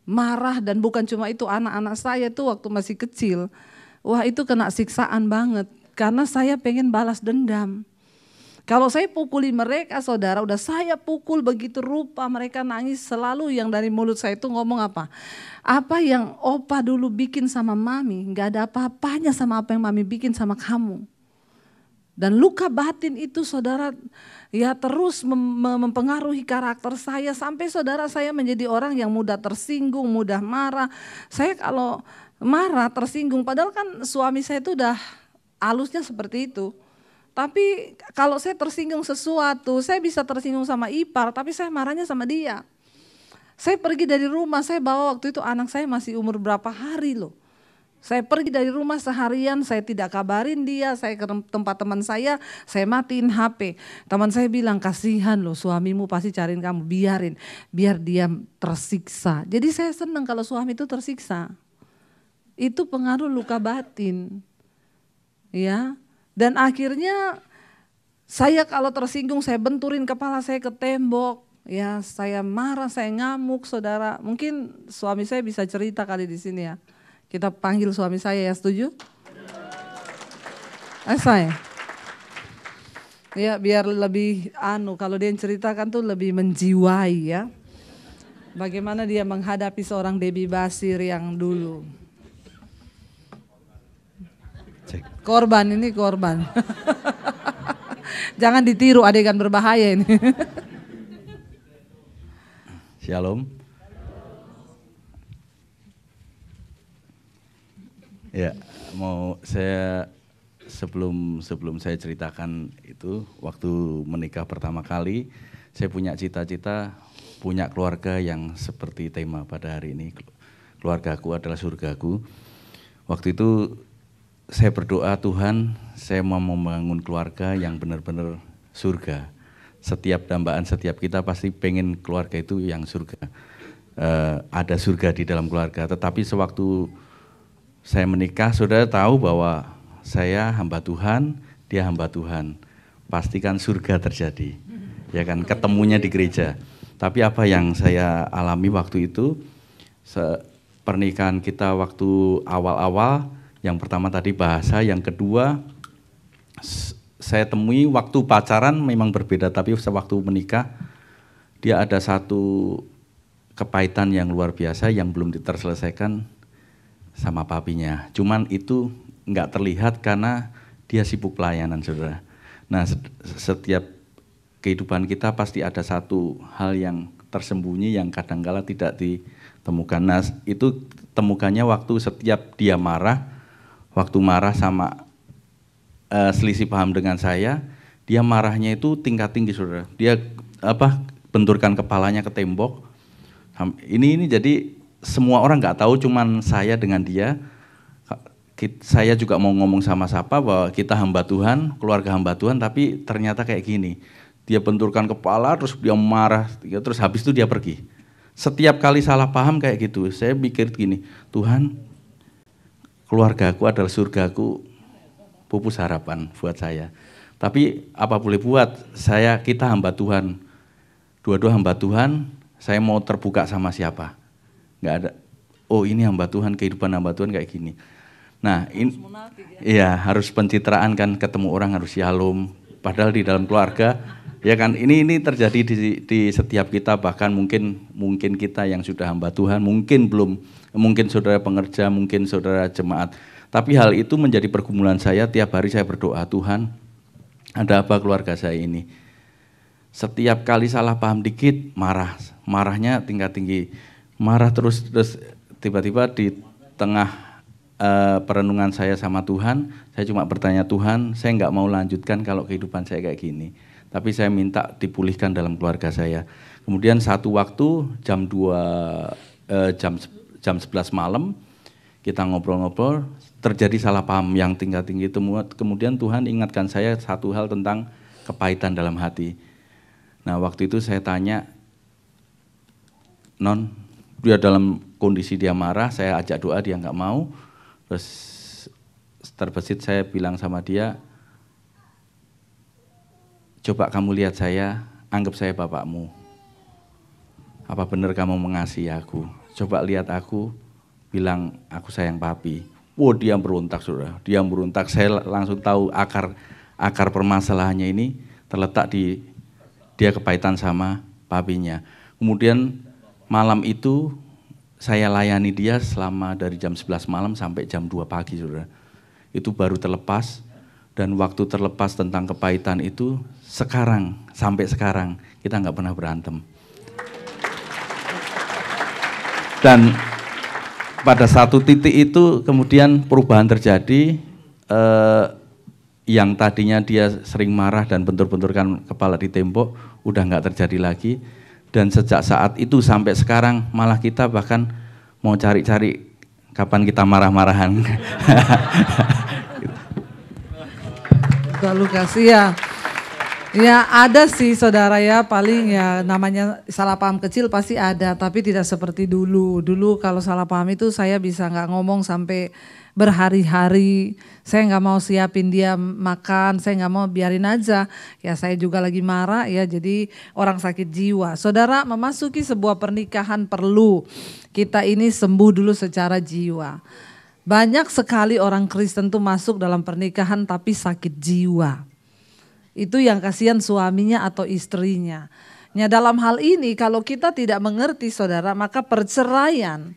marah, dan bukan cuma itu, anak-anak saya tuh waktu masih kecil, wah itu kena siksaan banget karena saya pengen balas dendam. Kalau saya pukuli mereka, saudara, udah saya pukul begitu rupa, mereka nangis, selalu yang dari mulut saya itu ngomong apa? Apa yang opa dulu bikin sama mami, gak ada apa-apanya sama apa yang mami bikin sama kamu. Dan luka batin itu, saudara, ya terus mempengaruhi karakter saya, sampai saudara saya menjadi orang yang mudah tersinggung, mudah marah. Saya kalau marah, tersinggung, padahal kan suami saya itu udah halusnya seperti itu. Tapi kalau saya tersinggung sesuatu, saya bisa tersinggung sama ipar, tapi saya marahnya sama dia. Saya pergi dari rumah, saya bawa waktu itu anak saya masih umur berapa hari loh. Saya pergi dari rumah seharian, saya tidak kabarin dia, saya ke tempat teman saya matiin HP. Teman saya bilang, kasihan loh suamimu pasti cariin kamu, biarin, biar dia tersiksa. Jadi saya senang kalau suami itu tersiksa. Itu pengaruh luka batin, ya. Dan akhirnya saya kalau tersinggung saya benturin kepala saya ke tembok, ya saya marah, saya ngamuk, saudara. Mungkin suami saya bisa cerita kali di sini ya. Kita panggil suami saya, ya, setuju? Saya. Ya biar lebih kalau dia ceritakan tuh lebih menjiwai, ya. Bagaimana dia menghadapi seorang Debbie Basir yang dulu. Korban, ini korban. Jangan ditiru, adegan berbahaya ini. Shalom. Ya, mau saya sebelum saya ceritakan itu, waktu menikah pertama kali, saya punya cita-cita punya keluarga yang seperti tema pada hari ini. Keluargaku adalah surgaku. Waktu itu saya berdoa, Tuhan, saya mau membangun keluarga yang benar-benar surga. Setiap dambaan, setiap kita pasti pengen keluarga itu yang surga. Ada surga di dalam keluarga. Tetapi sewaktu saya menikah, saudara tahu bahwa saya hamba Tuhan, dia hamba Tuhan. Pastikan surga terjadi, ya kan? Ketemunya di gereja. Tapi apa yang saya alami waktu itu, pernikahan kita waktu awal-awal, yang pertama tadi bahasa, yang kedua saya temui waktu pacaran memang berbeda, tapi waktu menikah dia ada satu kepahitan yang luar biasa yang belum terselesaikan sama papinya. Cuman itu nggak terlihat karena dia sibuk pelayanan, saudara. Nah, setiap kehidupan kita pasti ada satu hal yang tersembunyi yang kadangkala tidak ditemukan. Nah, itu temukannya waktu setiap dia marah. Waktu marah sama selisih paham dengan saya, dia marahnya itu tingkat tinggi, saudara. Dia benturkan kepalanya ke tembok. Ini jadi semua orang nggak tahu, cuman saya dengan dia. Saya juga mau ngomong sama siapa bahwa kita hamba Tuhan, keluarga hamba Tuhan, tapi ternyata kayak gini. Dia benturkan kepala, terus dia marah, terus habis itu dia pergi. Setiap kali salah paham kayak gitu, saya mikir gini, Tuhan, keluargaku adalah surgaku, pupus harapan buat saya. Tapi apa boleh buat, kita hamba Tuhan, dua-dua hamba Tuhan, saya mau terbuka sama siapa? Nggak ada. Oh ini hamba Tuhan, kehidupan hamba Tuhan kayak gini. Nah, iya harus pencitraan kan, ketemu orang harus shalom. Padahal di dalam keluarga, ya kan ini terjadi di setiap kita, bahkan mungkin kita yang sudah hamba Tuhan, mungkin saudara pengerja, mungkin saudara jemaat. Tapi hal itu menjadi pergumulan saya, tiap hari saya berdoa, Tuhan ada apa keluarga saya ini? Setiap kali salah paham dikit, marahnya tingkat tinggi. Marah terus tiba-tiba di tengah perenungan saya sama Tuhan, saya cuma bertanya, Tuhan, saya nggak mau lanjutkan kalau kehidupan saya kayak gini. Tapi saya minta dipulihkan dalam keluarga saya. Kemudian satu waktu jam 11 malam, kita ngobrol-ngobrol, terjadi salah paham yang tinggi-tinggi. Kemudian Tuhan ingatkan saya satu hal tentang kepahitan dalam hati. Nah waktu itu saya tanya, Non, dia dalam kondisi dia marah, saya ajak doa, dia nggak mau. Terus terbesit saya bilang sama dia, coba kamu lihat saya, anggap saya bapakmu. Apa benar kamu mengasihi aku? Coba lihat aku, bilang aku sayang papi. Wow, dia berontak, saudara. Dia berontak. Saya langsung tahu akar permasalahannya ini terletak di dia kepahitan sama papinya. Kemudian malam itu saya layani dia selama dari jam 11 malam sampai jam 2 pagi, saudara. Itu baru terlepas, dan waktu terlepas tentang kepahitan itu sekarang, sampai sekarang kita nggak pernah berantem. Dan pada satu titik itu kemudian perubahan terjadi, yang tadinya dia sering marah dan bentur-benturkan kepala di tembok, udah nggak terjadi lagi. Dan sejak saat itu sampai sekarang malah kita bahkan mau cari-cari kapan kita marah-marahan. Kak Lukas, ya. Ya ada sih saudara ya, paling ya namanya salah paham kecil pasti ada, tapi tidak seperti dulu. Dulu kalau salah paham itu saya bisa nggak ngomong sampai berhari-hari, saya nggak mau siapin dia makan, saya nggak mau, biarin aja. Ya saya juga lagi marah ya, jadi orang sakit jiwa. Saudara, memasuki sebuah pernikahan perlu kita ini sembuh dulu secara jiwa. Banyak sekali orang Kristen tuh masuk dalam pernikahan tapi sakit jiwa. Itu yang kasihan suaminya atau istrinya. Ya dalam hal ini kalau kita tidak mengerti saudara, maka perceraian.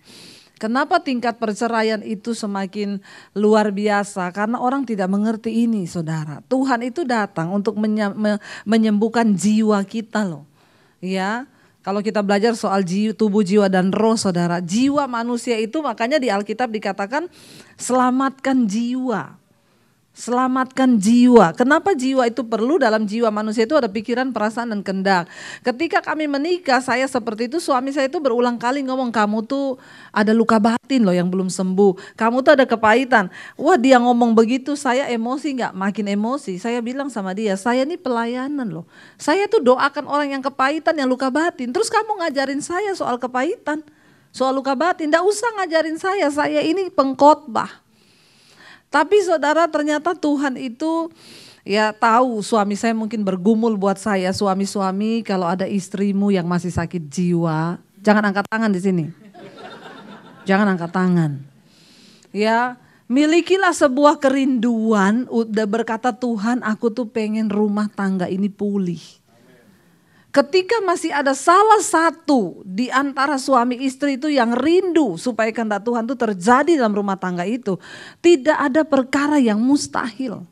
Kenapa tingkat perceraian itu semakin luar biasa? Karena orang tidak mengerti ini saudara. Tuhan itu datang untuk menyembuhkan jiwa kita loh. Ya, kalau kita belajar soal tubuh, jiwa dan roh saudara. Jiwa manusia itu makanya di Alkitab dikatakan selamatkan jiwa. Selamatkan jiwa. Kenapa jiwa itu perlu? Dalam jiwa manusia itu ada pikiran, perasaan, dan kehendak. Ketika kami menikah, saya seperti itu, suami saya itu berulang kali ngomong, kamu tuh ada luka batin loh yang belum sembuh. Kamu tuh ada kepahitan. Wah, dia ngomong begitu, saya emosi nggak? Makin emosi. Saya bilang sama dia, saya ini pelayanan loh. Saya tuh doakan orang yang kepahitan, yang luka batin. Terus kamu ngajarin saya soal kepahitan, soal luka batin. Nggak usah ngajarin saya ini pengkhotbah. Tapi saudara, ternyata Tuhan itu ya tahu suami saya mungkin bergumul buat saya. Suami-suami kalau ada istrimu yang masih sakit jiwa, jangan angkat tangan di sini. Jangan angkat tangan. Ya, milikilah sebuah kerinduan, udah berkata Tuhan, aku tuh pengen rumah tangga ini pulih. Ketika masih ada salah satu di antara suami istri itu yang rindu supaya kehendak Tuhan itu terjadi dalam rumah tangga itu, tidak ada perkara yang mustahil.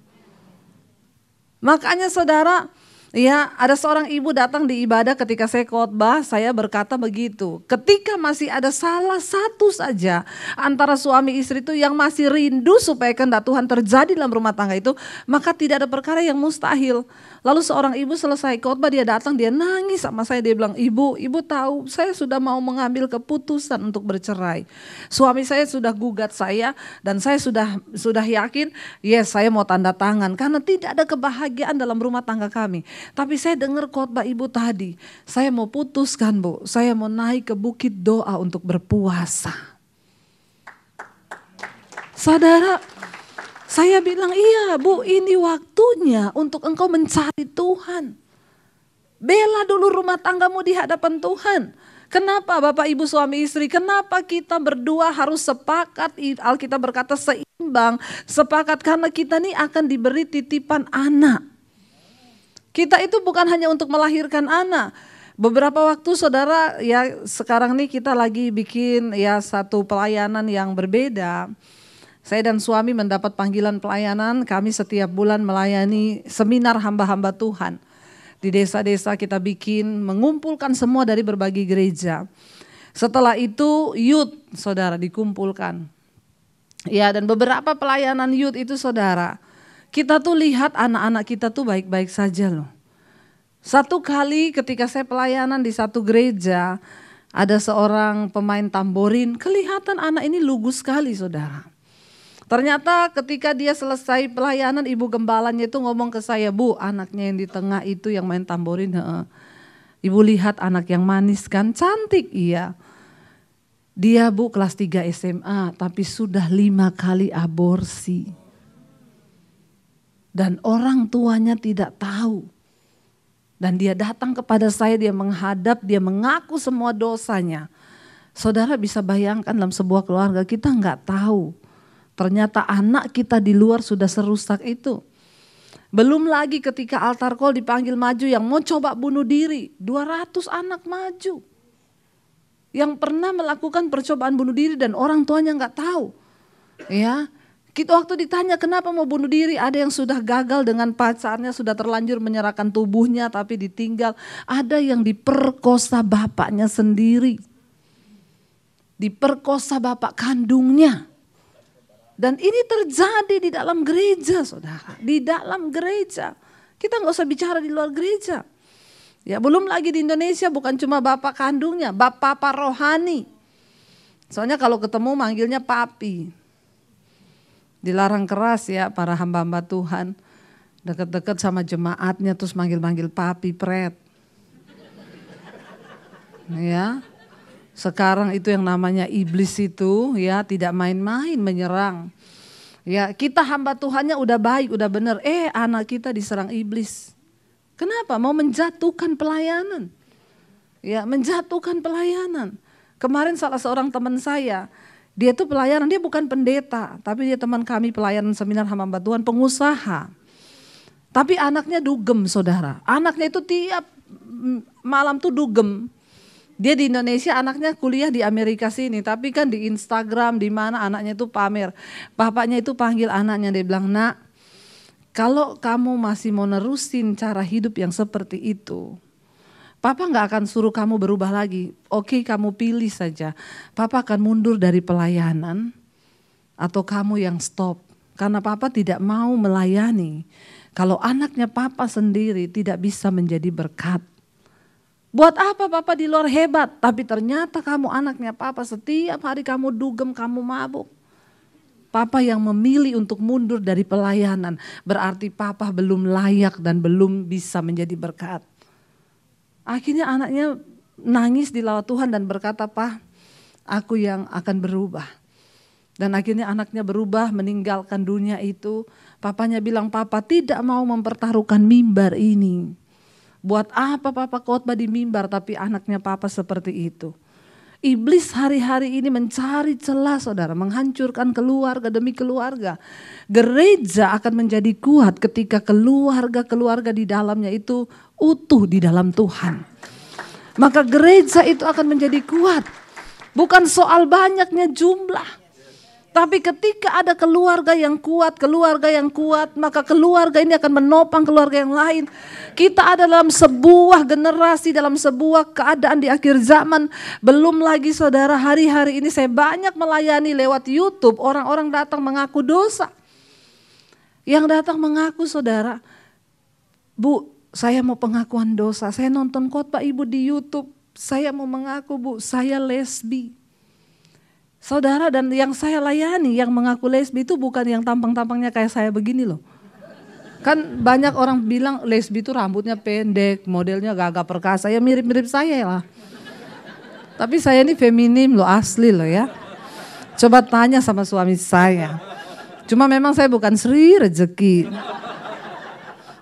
Makanya saudara, ya ada seorang ibu datang di ibadah ketika saya khotbah, saya berkata begitu. Ketika masih ada salah satu saja antara suami istri itu yang masih rindu supaya kehendak Tuhan terjadi dalam rumah tangga itu, maka tidak ada perkara yang mustahil. Lalu seorang ibu selesai khotbah, dia datang, dia nangis sama saya, dia bilang, ibu tahu saya sudah mau mengambil keputusan untuk bercerai. Suami saya sudah gugat saya dan saya sudah yakin, yes saya mau tanda tangan karena tidak ada kebahagiaan dalam rumah tangga kami. Tapi saya dengar khotbah ibu tadi, saya mau putuskan bu, saya mau naik ke bukit doa untuk berpuasa. Saudara, saya bilang, iya bu, ini waktunya untuk engkau mencari Tuhan. Bela dulu rumah tanggamu di hadapan Tuhan. Kenapa Bapak Ibu suami istri, kenapa kita berdua harus sepakat, Alkitab berkata seimbang, sepakat karena kita nih akan diberi titipan anak. Kita itu bukan hanya untuk melahirkan anak. Beberapa waktu saudara, ya sekarang nih kita lagi bikin ya satu pelayanan yang berbeda. Saya dan suami mendapat panggilan pelayanan, kami setiap bulan melayani seminar hamba-hamba Tuhan. Di desa-desa kita bikin, mengumpulkan semua dari berbagai gereja. Setelah itu youth saudara dikumpulkan. Ya, dan beberapa pelayanan youth itu saudara, kita tuh lihat anak-anak kita tuh baik-baik saja loh. Satu kali ketika saya pelayanan di satu gereja, ada seorang pemain tamborin, kelihatan anak ini lugu sekali saudara. Ternyata ketika dia selesai pelayanan, ibu gembalanya itu ngomong ke saya, "Bu, anaknya yang di tengah itu yang main tamborin, Ibu lihat anak yang manis kan, cantik." Iya. Dia Bu kelas 3 SMA, tapi sudah 5 kali aborsi. Dan orang tuanya tidak tahu. Dan dia datang kepada saya, dia menghadap, dia mengaku semua dosanya. Saudara bisa bayangkan dalam sebuah keluarga kita nggak tahu. Ternyata anak kita di luar sudah serusak itu. Belum lagi ketika altar call dipanggil maju yang mau coba bunuh diri. 200 anak maju. Yang pernah melakukan percobaan bunuh diri dan orang tuanya nggak tahu. Ya. Kita waktu ditanya kenapa mau bunuh diri, ada yang sudah gagal dengan pacarnya, sudah terlanjur menyerahkan tubuhnya tapi ditinggal. Ada yang diperkosa bapaknya sendiri. Diperkosa bapak kandungnya. Dan ini terjadi di dalam gereja saudara, di dalam gereja. Kita nggak usah bicara di luar gereja. Ya belum lagi di Indonesia bukan cuma bapak kandungnya, bapak rohani. Soalnya kalau ketemu manggilnya papi. Dilarang keras ya para hamba-hamba Tuhan. Deket-deket sama jemaatnya terus manggil-manggil papi pret. Ya. Sekarang itu yang namanya iblis itu ya tidak main-main menyerang. Ya kita hamba Tuhannya udah baik, udah benar. Anak kita diserang iblis. Kenapa? Mau menjatuhkan pelayanan. Ya menjatuhkan pelayanan. Kemarin salah seorang teman saya, dia tuh pelayanan, dia bukan pendeta, tapi dia teman kami pelayanan seminar hamba Tuhan, pengusaha. Tapi anaknya dugem saudara, anaknya itu tiap malam tuh dugem. Dia di Indonesia, anaknya kuliah di Amerika sini, tapi kan di Instagram di mana anaknya itu pamer. Bapaknya itu panggil anaknya, dia bilang, "Nak, kalau kamu masih mau nerusin cara hidup yang seperti itu, Papa gak akan suruh kamu berubah lagi. Oke, kamu pilih saja. Papa akan mundur dari pelayanan atau kamu yang stop. Karena Papa tidak mau melayani kalau anaknya Papa sendiri tidak bisa menjadi berkat. Buat apa Papa di luar hebat, tapi ternyata kamu anaknya Papa setiap hari kamu dugem, kamu mabuk. Papa yang memilih untuk mundur dari pelayanan, berarti Papa belum layak dan belum bisa menjadi berkat." Akhirnya anaknya nangis di lawat Tuhan dan berkata, "Pak, aku yang akan berubah." Dan akhirnya anaknya berubah, meninggalkan dunia itu. Papanya bilang, "Papa tidak mau mempertaruhkan mimbar ini. Buat apa Papa khotbah di mimbar tapi anaknya Papa seperti itu." Iblis hari-hari ini mencari celah saudara, menghancurkan keluarga demi keluarga. Gereja akan menjadi kuat ketika keluarga-keluarga di dalamnya itu utuh di dalam Tuhan. Maka gereja itu akan menjadi kuat. Bukan soal banyaknya jumlah. Tapi ketika ada keluarga yang kuat, maka keluarga ini akan menopang keluarga yang lain. Kita ada dalam sebuah generasi, dalam sebuah keadaan di akhir zaman. Belum lagi saudara, hari-hari ini saya banyak melayani lewat YouTube. Orang-orang datang mengaku dosa. Yang datang mengaku saudara, "Bu, saya mau pengakuan dosa. Saya nonton khotbah Ibu di YouTube. Saya mau mengaku Bu, saya lesbi." Saudara, dan yang saya layani yang mengaku lesbi itu bukan yang tampang-tampangnya kayak saya begini loh. Kan banyak orang bilang lesbi itu rambutnya pendek, modelnya gagah perkasa, ya mirip-mirip saya lah. Tapi saya ini feminim loh, asli loh ya. Coba tanya sama suami saya. Cuma memang saya bukan Sri Rezeki.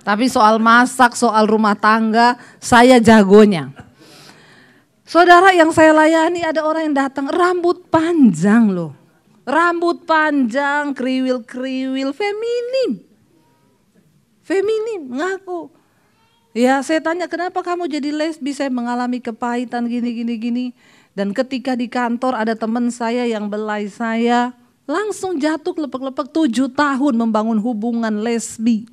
Tapi soal masak, soal rumah tangga, saya jagonya. Saudara, yang saya layani ada orang yang datang rambut panjang loh. Rambut panjang, kriwil-kriwil, feminim. Feminim, ngaku. Ya saya tanya, "Kenapa kamu jadi lesbi?" "Saya mengalami kepahitan gini. Dan ketika di kantor ada teman saya yang belai saya, langsung jatuh lepek-lepek 7 tahun membangun hubungan lesbi.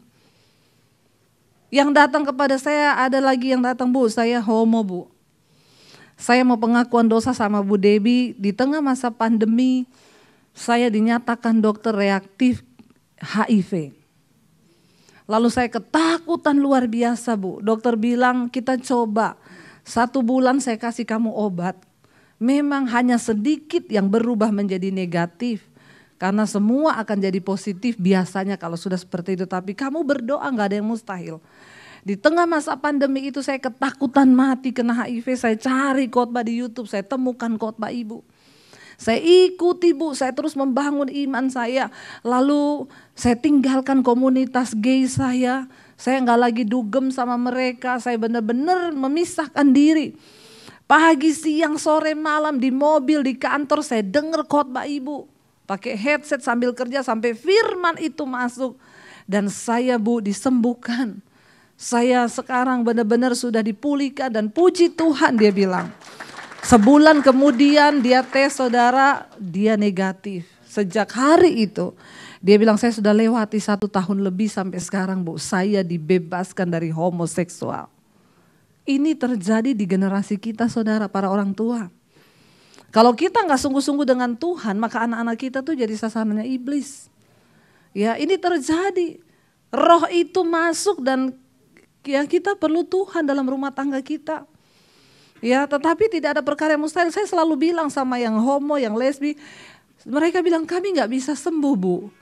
Yang datang kepada saya ada lagi yang datang, "Bu, saya homo Bu. Saya mau pengakuan dosa sama Bu Debbie di tengah masa pandemi. saya dinyatakan dokter reaktif HIV. Lalu saya ketakutan luar biasa, Bu. Dokter bilang kita coba 1 bulan saya kasih kamu obat. Memang hanya sedikit yang berubah menjadi negatif. Karena semua akan jadi positif biasanya kalau sudah seperti itu. Tapi kamu berdoa gak ada yang mustahil. Di tengah masa pandemi itu saya ketakutan mati kena HIV. Saya cari khotbah di YouTube, saya temukan khotbah ibu. Saya ikuti, Bu, saya terus membangun iman saya. Lalu saya tinggalkan komunitas gay saya. Saya gak lagi dugem sama mereka, saya benar-benar memisahkan diri. Pagi, siang, sore, malam di mobil, di kantor saya dengar khotbah ibu. Pakai headset sambil kerja sampai firman itu masuk. Dan saya, Bu, disembuhkan. Saya sekarang benar-benar sudah dipulihkan dan puji Tuhan dia bilang. Sebulan kemudian dia tes, saudara, dia negatif. Sejak hari itu dia bilang saya sudah lewati 1 tahun lebih sampai sekarang, Bu. Saya dibebaskan dari homoseksual. Ini terjadi di generasi kita, saudara, para orang tua. Kalau kita gak sungguh-sungguh dengan Tuhan, maka anak-anak kita tuh jadi sasarannya iblis. Ya, ini terjadi. Roh itu masuk dan ya kita perlu Tuhan dalam rumah tangga kita. Ya, tetapi tidak ada perkara yang mustahil. Saya selalu bilang sama yang homo, yang lesbi, mereka bilang kami gak bisa sembuh, Bu.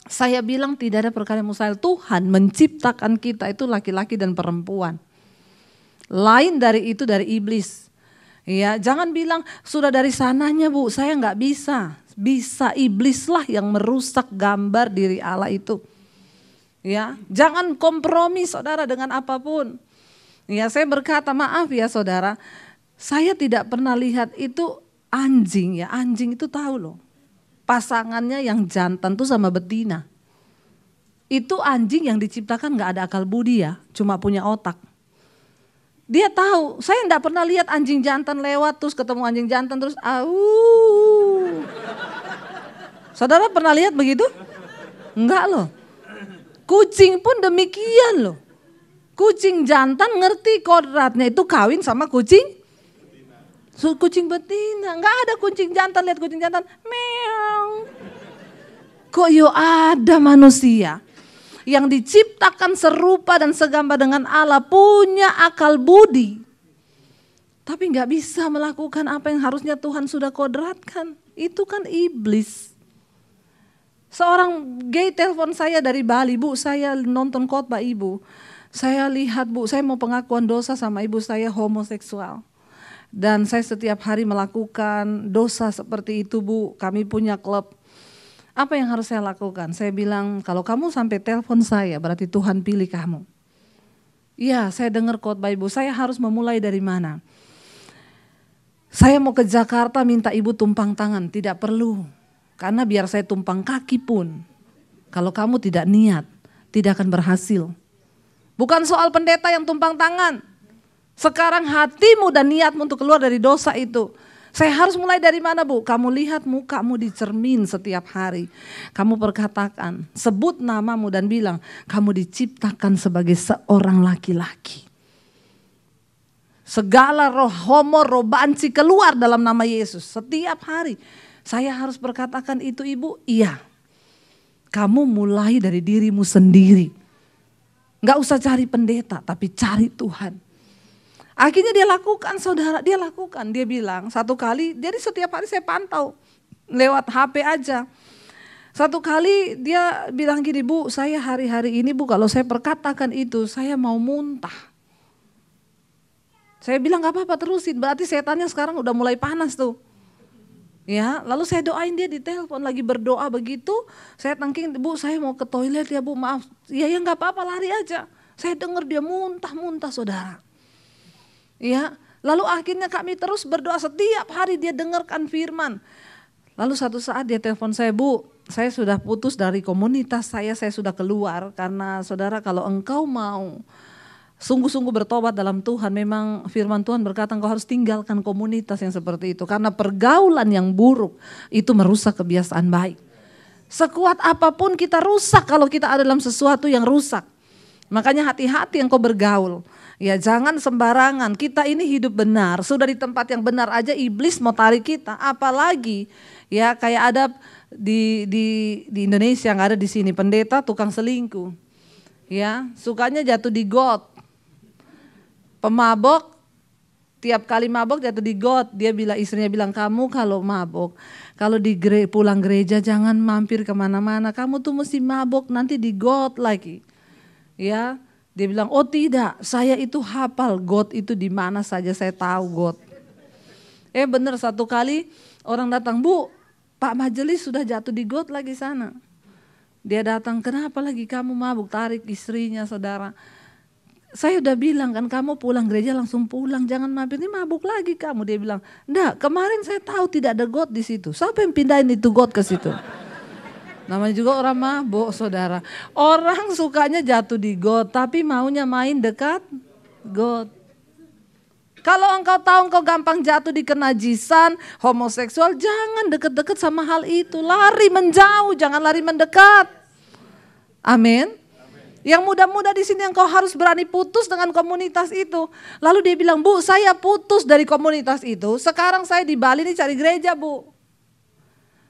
Saya bilang tidak ada perkara yang mustahil. Tuhan menciptakan kita itu laki-laki dan perempuan. Lain dari itu dari iblis. Ya, jangan bilang sudah dari sananya, Bu, saya gak bisa. Bisa, iblislah yang merusak gambar diri Allah itu. Ya, jangan kompromi, saudara, dengan apapun. Ya, saya berkata maaf ya saudara, saya tidak pernah lihat itu anjing ya, anjing itu tahu loh. Pasangannya yang jantan tuh sama betina. Itu anjing yang diciptakan gak ada akal budi ya, cuma punya otak. Dia tahu, saya enggak pernah lihat anjing jantan lewat terus ketemu anjing jantan terus Saudara pernah lihat begitu? Enggak loh. Kucing pun demikian loh. Kucing jantan ngerti kodratnya itu kawin sama kucing betina. Enggak ada kucing jantan lihat kucing jantan meow. Kok yo ada manusia yang diciptakan serupa dan segambar dengan Allah, punya akal budi. Tapi enggak bisa melakukan apa yang harusnya Tuhan sudah kodratkan. Itu kan iblis. Seorang gay telepon saya dari Bali, Bu, saya nonton khotbah ibu. Saya lihat, Bu, saya mau pengakuan dosa sama ibu saya homoseksual. Dan saya setiap hari melakukan dosa seperti itu, Bu. Kami punya klub. Apa yang harus saya lakukan? Saya bilang, kalau kamu sampai telepon saya berarti Tuhan pilih kamu. Iya, saya dengar khotbah ibu. Saya harus memulai dari mana? Saya mau ke Jakarta minta ibu tumpang tangan. Tidak perlu. Karena biar saya tumpang kaki pun. Kalau kamu tidak niat, tidak akan berhasil. Bukan soal pendeta yang tumpang tangan. Sekarang hatimu dan niatmu untuk keluar dari dosa itu. Saya harus mulai dari mana, Bu? Kamu lihat mukamu di cermin setiap hari. Kamu perkatakan, sebut namamu dan bilang, kamu diciptakan sebagai seorang laki-laki. Segala roh homo, roh banci keluar dalam nama Yesus. Setiap hari saya harus berkatakan itu, Ibu. Iya. Kamu mulai dari dirimu sendiri. Gak usah cari pendeta, tapi cari Tuhan. Akhirnya dia lakukan, saudara, dia lakukan. Dia bilang 1 kali, jadi setiap hari saya pantau lewat HP aja. 1 kali dia bilang gini, Bu, saya hari-hari ini, Bu, kalau saya perkatakan itu, saya mau muntah. Saya bilang gak apa-apa, terusin, berarti setannya sekarang udah mulai panas tuh. Ya, lalu saya doain dia di telepon lagi berdoa begitu, saya tangking, Bu, saya mau ke toilet ya, Bu, maaf. Ya gak apa-apa, lari aja. Saya dengar dia muntah-muntah, saudara. Ya, lalu akhirnya kami terus berdoa, setiap hari dia dengarkan firman. Lalu satu saat dia telepon saya, Bu, saya sudah putus dari komunitas saya sudah keluar. Karena saudara, kalau engkau mau sungguh-sungguh bertobat dalam Tuhan, memang firman Tuhan berkata engkau harus tinggalkan komunitas yang seperti itu. Karena pergaulan yang buruk itu merusak kebiasaan baik. Sekuat apapun kita rusak kalau kita ada dalam sesuatu yang rusak. Makanya hati-hati engkau bergaul. Ya jangan sembarangan, kita ini hidup benar. Sudah di tempat yang benar aja iblis mau tarik kita. Apalagi ya kayak ada di Indonesia, nggak ada di sini, pendeta tukang selingkuh. Ya, sukanya jatuh di got. Pemabok, tiap kali mabok jatuh di got. Dia bilang, istrinya bilang, kamu kalau mabok, kalau pulang gereja jangan mampir kemana-mana. Kamu tuh mesti mabok nanti di got lagi. Ya, dia bilang, oh tidak, saya itu hafal got itu di mana saja saya tahu got. Bener satu kali orang datang, Bu, Pak Majelis sudah jatuh di got lagi sana. Dia datang, kenapa lagi kamu mabuk? Tarik istrinya, saudara. Saya udah bilang kan, kamu pulang gereja langsung pulang, jangan mampir, ini mabuk lagi kamu. Dia bilang, enggak, kemarin saya tahu tidak ada got di situ. Siapa yang pindahin itu got ke situ? Namanya juga orang mabuk, saudara. Orang sukanya jatuh di got, tapi maunya main dekat got. Kalau engkau tahu engkau gampang jatuh di kenajisan, homoseksual, jangan deket-deket sama hal itu. Lari menjauh, jangan lari mendekat. Amin. Yang muda-muda di sini engkau harus berani putus dengan komunitas itu. Lalu dia bilang, Bu, saya putus dari komunitas itu. Sekarang saya di Bali nih cari gereja, Bu.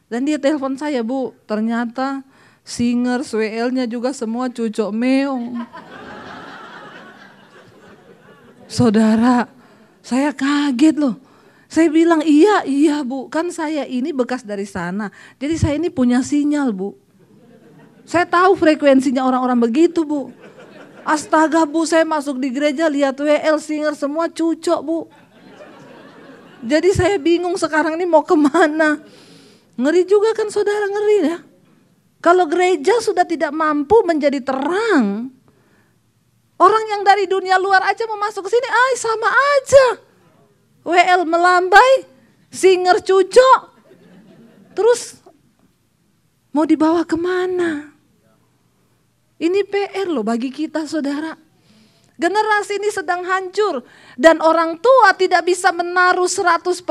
Dan dia telepon saya, Bu. Ternyata singer, WL-nya juga semua cucok meong. Saudara, saya kaget loh. Saya bilang, iya Bu. Kan saya ini bekas dari sana. Jadi saya ini punya sinyal, Bu. Saya tahu frekuensinya orang-orang begitu, Bu. Astaga, Bu, saya masuk di gereja lihat WL singer semua cucok, Bu. Jadi saya bingung sekarang ini mau kemana. Ngeri juga kan saudara, ngeri ya. Kalau gereja sudah tidak mampu menjadi terang, orang yang dari dunia luar aja mau masuk ke sini, sama aja. WL melambai, singer cucok, terus mau dibawa kemana? Ini PR loh bagi kita, saudara. Generasi ini sedang hancur dan orang tua tidak bisa menaruh 100%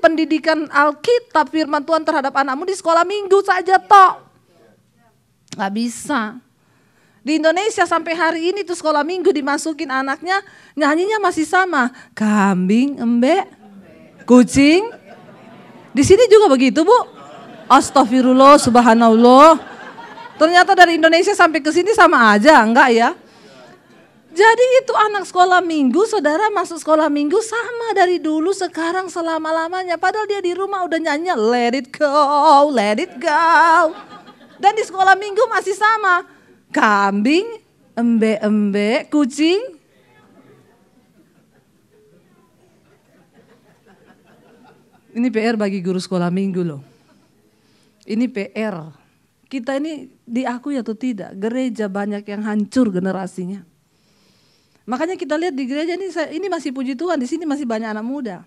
pendidikan Alkitab firman Tuhan terhadap anakmu di sekolah minggu saja tok. Gak bisa. Di Indonesia sampai hari ini tuh sekolah minggu dimasukin anaknya, nyanyinya masih sama. Kambing, embek, kucing. Di sini juga begitu, Bu. Astagfirullah, subhanallah. Ternyata dari Indonesia sampai ke sini sama aja, enggak ya? Jadi itu anak sekolah minggu, saudara masuk sekolah minggu sama dari dulu sekarang selama-lamanya. Padahal dia di rumah udah nyanyi let it go, let it go. Dan di sekolah minggu masih sama. Kambing, embek-embek, kucing. Ini PR bagi guru sekolah minggu loh. Ini PR. Kita ini diakui atau tidak, gereja banyak yang hancur generasinya. Makanya kita lihat di gereja ini masih puji Tuhan, di sini masih banyak anak muda.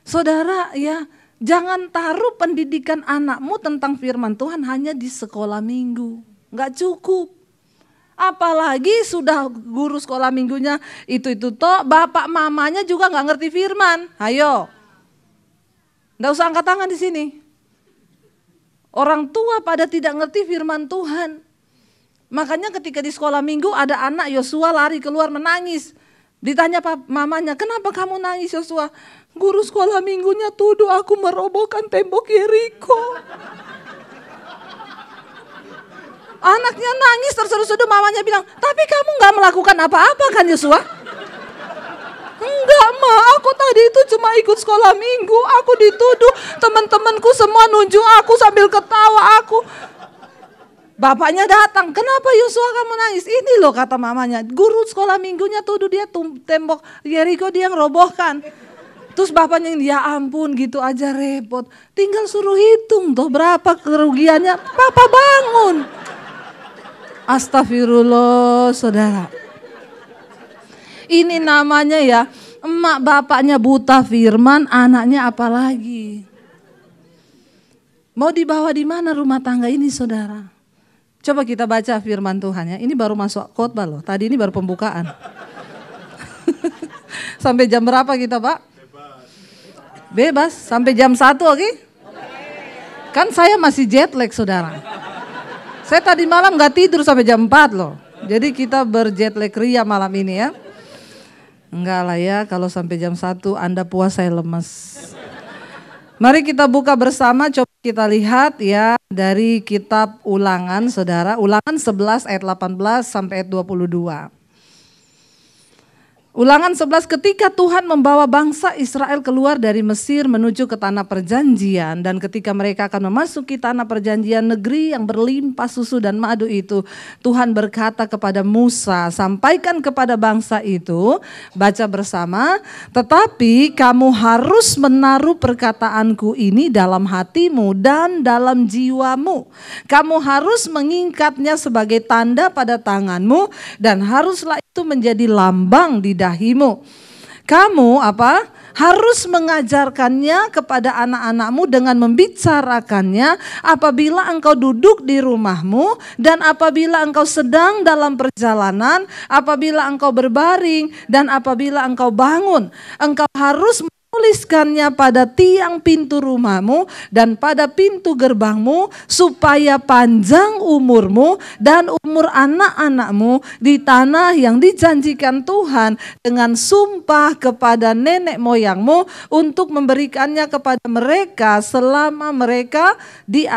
Saudara ya, jangan taruh pendidikan anakmu tentang firman Tuhan hanya di sekolah minggu. Enggak cukup. Apalagi sudah guru sekolah minggunya itu toh, bapak mamanya juga enggak ngerti firman. Ayo. Enggak usah angkat tangan di sini. Orang tua pada tidak ngerti firman Tuhan. Makanya ketika di sekolah minggu ada anak Yosua lari keluar menangis. Ditanya mamanya, kenapa kamu nangis Yosua? Guru sekolah minggunya tuduh aku merobohkan tembok Yeriko. Anaknya nangis terseduh-seduh, mamanya bilang, tapi kamu gak melakukan apa-apa kan Yosua? Enggak Ma, aku tadi itu cuma ikut sekolah minggu, aku dituduh, teman-temanku semua nunjuk aku sambil ketawa aku. Bapaknya datang, kenapa Yosua kamu nangis? Ini loh kata mamanya, guru sekolah minggunya tuduh dia tembok Yeriko dia ngerobohkan. Terus bapaknya, ya ampun gitu aja repot, tinggal suruh hitung tuh berapa kerugiannya, papa bangun. Astagfirullah saudara. Ini namanya ya, emak bapaknya buta firman, anaknya apalagi. Mau dibawa di mana rumah tangga ini saudara? Coba kita baca firman Tuhan ya. Ini baru masuk khotbah loh, tadi ini baru pembukaan. Sampai jam berapa kita Pak? Bebas, sampai jam 1 oke? Kan saya masih jet lag saudara. Saya tadi malam gak tidur sampai jam 4 loh. Jadi kita berjet lag ria malam ini ya. Enggak lah ya, kalau sampai jam 1 Anda puas saya lemes. Mari kita buka bersama, coba kita lihat ya dari kitab Ulangan saudara. Ulangan 11 ayat 18 sampai ayat 22. Ulangan 11, ketika Tuhan membawa bangsa Israel keluar dari Mesir menuju ke tanah perjanjian, dan ketika mereka akan memasuki tanah perjanjian, negeri yang berlimpah susu dan madu itu, Tuhan berkata kepada Musa, sampaikan kepada bangsa itu, baca bersama, tetapi kamu harus menaruh perkataanku ini dalam hatimu dan dalam jiwamu. Kamu harus mengingkatnya sebagai tanda pada tanganmu, dan haruslah itu menjadi lambang di dahimu. Kamu harus mengajarkannya kepada anak-anakmu dengan membicarakannya apabila engkau duduk di rumahmu dan apabila engkau sedang dalam perjalanan, apabila engkau berbaring dan apabila engkau bangun. Engkau harus tuliskannya pada tiang pintu rumahmu dan pada pintu gerbangmu, supaya panjang umurmu dan umur anak-anakmu di tanah yang dijanjikan Tuhan dengan sumpah kepada nenek moyangmu untuk memberikannya kepada mereka selama mereka di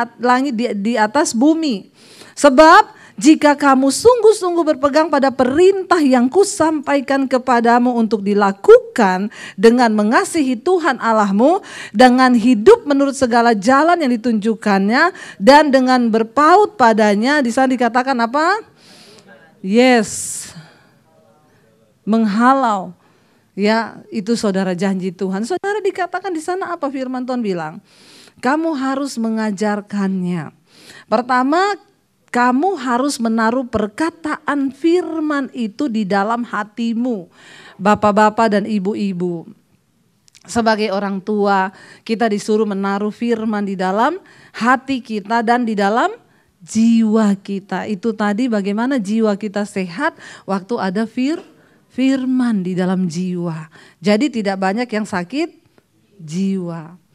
atas bumi. Sebab jika kamu sungguh-sungguh berpegang pada perintah yang kusampaikan kepadamu untuk dilakukan dengan mengasihi Tuhan Allahmu, dengan hidup menurut segala jalan yang ditunjukkannya, dan dengan berpaut padanya, di sana dikatakan apa? Yes, menghalau. Ya, itu saudara janji Tuhan. Saudara dikatakan di sana apa firman Tuhan bilang? Kamu harus mengajarkannya. Pertama, kamu harus menaruh perkataan firman itu di dalam hatimu. Bapak-bapak dan ibu-ibu, sebagai orang tua kita disuruh menaruh firman di dalam hati kita dan di dalam jiwa kita. Itu tadi bagaimana jiwa kita sehat waktu ada firman di dalam jiwa. Jadi tidak banyak yang sakit jiwa.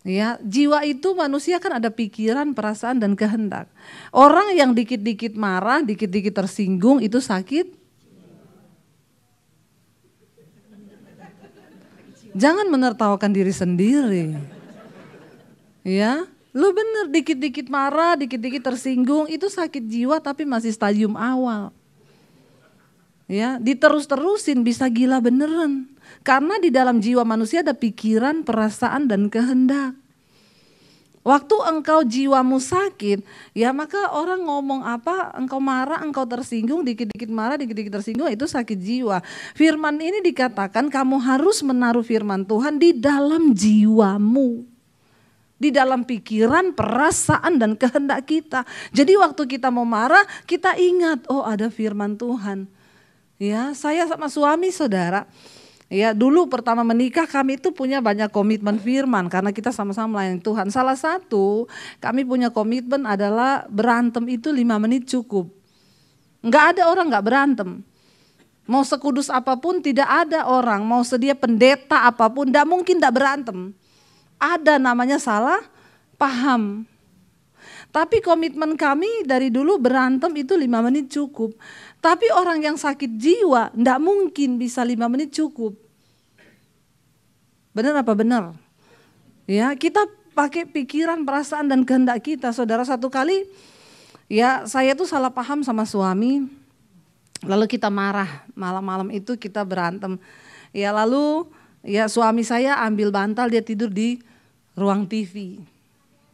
Ya, jiwa itu manusia kan ada pikiran, perasaan dan kehendak. Orang yang dikit-dikit marah, dikit-dikit tersinggung itu sakit. Jangan menertawakan diri sendiri. Ya, lu bener dikit-dikit marah, dikit-dikit tersinggung itu sakit jiwa tapi masih stadium awal. Ya, diterus-terusin bisa gila beneran. Karena di dalam jiwa manusia ada pikiran, perasaan dan kehendak. Waktu engkau jiwamu sakit, ya maka orang ngomong apa, engkau marah, engkau tersinggung, dikit-dikit marah, dikit-dikit tersinggung, itu sakit jiwa. Firman ini dikatakan kamu harus menaruh firman Tuhan di dalam jiwamu. Di dalam pikiran, perasaan dan kehendak kita. Jadi waktu kita mau marah, kita ingat, oh ada firman Tuhan. Ya, saya sama suami saudara, ya dulu pertama menikah kami itu punya banyak komitmen firman karena kita sama-sama melayani Tuhan. Salah satu kami punya komitmen adalah berantem itu 5 menit cukup. Enggak ada orang enggak berantem. Mau sekudus apapun tidak ada orang, mau sedia pendeta apapun enggak mungkin enggak berantem. Ada namanya salah paham. Tapi komitmen kami dari dulu berantem itu 5 menit cukup. Tapi orang yang sakit jiwa enggak mungkin bisa 5 menit cukup. Benar apa benar? Ya, kita pakai pikiran, perasaan dan kehendak kita. Saudara, satu kali ya saya tuh salah paham sama suami. Lalu kita marah, malam-malam itu kita berantem. Ya lalu ya suami saya ambil bantal, dia tidur di ruang TV.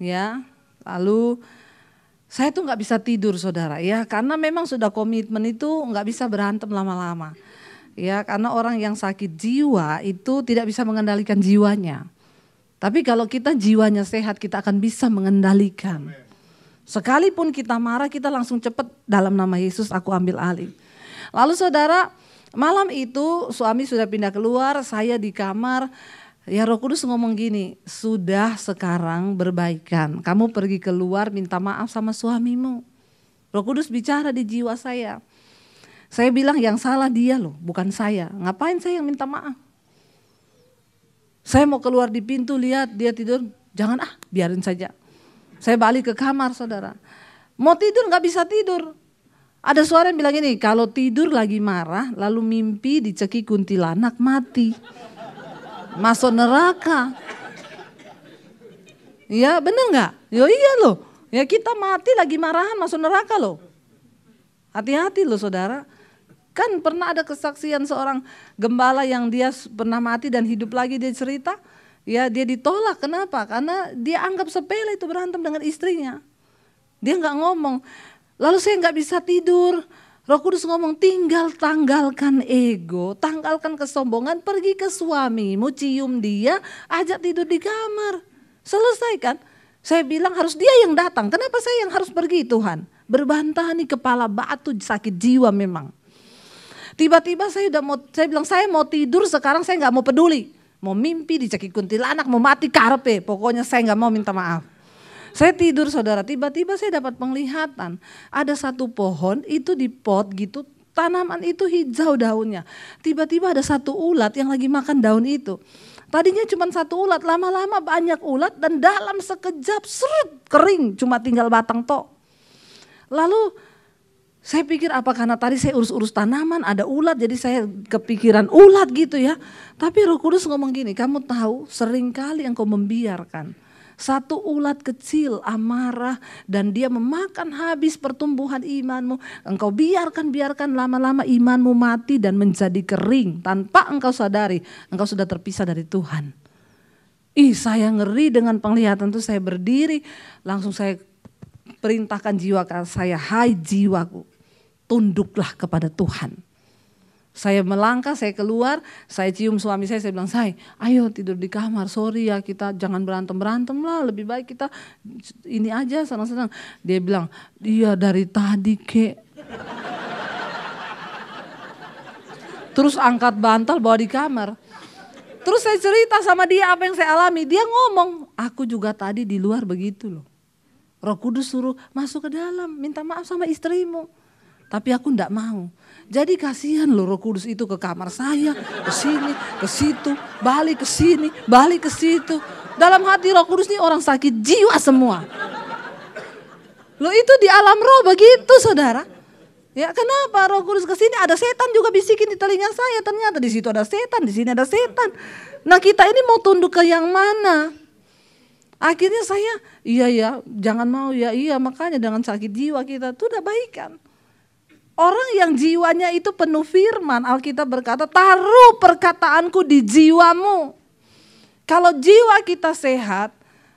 Ya, lalu saya tuh nggak bisa tidur saudara ya, karena memang sudah komitmen itu nggak bisa berantem lama-lama. Ya, karena orang yang sakit jiwa itu tidak bisa mengendalikan jiwanya. Tapi kalau kita jiwanya sehat, kita akan bisa mengendalikan. Sekalipun kita marah, kita langsung cepat dalam nama Yesus aku ambil alih. Lalu saudara, malam itu suami sudah pindah keluar, saya di kamar. Ya Roh Kudus ngomong gini, sudah sekarang berbaikan. Kamu pergi keluar minta maaf sama suamimu. Roh Kudus bicara di jiwa saya. Saya bilang yang salah dia loh, bukan saya. Ngapain saya yang minta maaf? Saya mau keluar di pintu lihat dia tidur, jangan biarin saja. Saya balik ke kamar saudara. Mau tidur gak bisa tidur. Ada suara yang bilang ini, kalau tidur lagi marah lalu mimpi dicekik kuntilanak mati. Masuk neraka. Ya bener gak? Ya iya loh. Ya kita mati lagi marahan masuk neraka loh. Hati-hati loh saudara. Kan pernah ada kesaksian seorang gembala yang dia pernah mati dan hidup lagi, dia cerita. Ya dia ditolak, kenapa? Karena dia anggap sepele itu berantem dengan istrinya. Dia gak ngomong. Lalu saya gak bisa tidur. Roh Kudus ngomong, tanggalkan ego, tanggalkan kesombongan, pergi ke suamimu, cium dia, ajak tidur di kamar. Selesai kan? Saya bilang harus dia yang datang. Kenapa saya yang harus pergi Tuhan? Berbantah nih kepala batu, sakit jiwa memang. Tiba-tiba saya bilang saya mau tidur sekarang, saya gak mau peduli. Mau mimpi dicekik kuntilanak, mau mati karepe, pokoknya saya gak mau minta maaf. Saya tidur saudara, tiba-tiba saya dapat penglihatan. Ada satu pohon itu di pot gitu, tanaman itu hijau daunnya. Tiba-tiba ada satu ulat yang lagi makan daun itu. Tadinya cuma satu ulat, lama-lama banyak ulat dan dalam sekejap kering, cuma tinggal batang tok. Lalu saya pikir apa karena tadi saya urus-urus tanaman ada ulat jadi saya kepikiran ulat gitu ya. Tapi Roh Kudus ngomong gini, kamu tahu seringkali engkau membiarkan satu ulat kecil amarah dan dia memakan habis pertumbuhan imanmu. Engkau biarkan lama-lama imanmu mati dan menjadi kering. Tanpa engkau sadari engkau sudah terpisah dari Tuhan. Saya ngeri dengan penglihatan itu, saya berdiri langsung saya perintahkan jiwa saya, hai jiwaku, tunduklah kepada Tuhan. Saya melangkah, saya keluar, saya cium suami saya bilang, say, ayo tidur di kamar, sorry ya kita jangan berantem lah, lebih baik kita ini aja senang-senang. Dia bilang, iya dari tadi kek. Terus angkat bantal bawa di kamar. Terus saya cerita sama dia apa yang saya alami, dia ngomong, aku juga tadi di luar begitu loh. Roh Kudus suruh masuk ke dalam, minta maaf sama istrimu. Tapi aku enggak mau. Jadi kasihan loh Roh Kudus itu ke kamar saya, ke sini, ke situ, balik ke sini, balik ke situ. Dalam hati Roh Kudus ini orang sakit jiwa semua. Loh itu di alam roh begitu saudara. Ya kenapa Roh Kudus ke sini, ada setan juga bisikin di telinga saya. Ternyata di situ ada setan, di sini ada setan. Nah kita ini mau tunduk ke yang mana? Akhirnya saya, iya jangan mau ya, iya makanya dengan sakit jiwa kita itu udah baikan. Orang yang jiwanya itu penuh firman, Alkitab berkata, taruh perkataanku di jiwamu. Kalau jiwa kita sehat,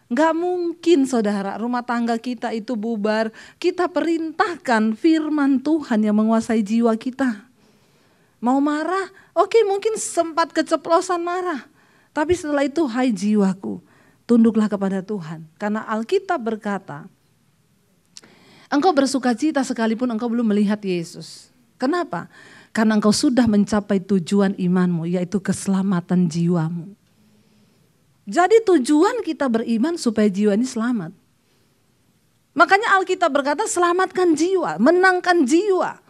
gak mungkin saudara rumah tangga kita itu bubar. Kita perintahkan firman Tuhan yang menguasai jiwa kita. Mau marah? Oke, mungkin sempat keceplosan marah. Tapi setelah itu, hai jiwaku, tunduklah kepada Tuhan. Karena Alkitab berkata, engkau bersukacita sekalipun engkau belum melihat Yesus. Kenapa? Karena engkau sudah mencapai tujuan imanmu, yaitu keselamatan jiwamu. Jadi tujuan kita beriman supaya jiwa ini selamat. Makanya Alkitab berkata selamatkan jiwa, menangkan jiwa.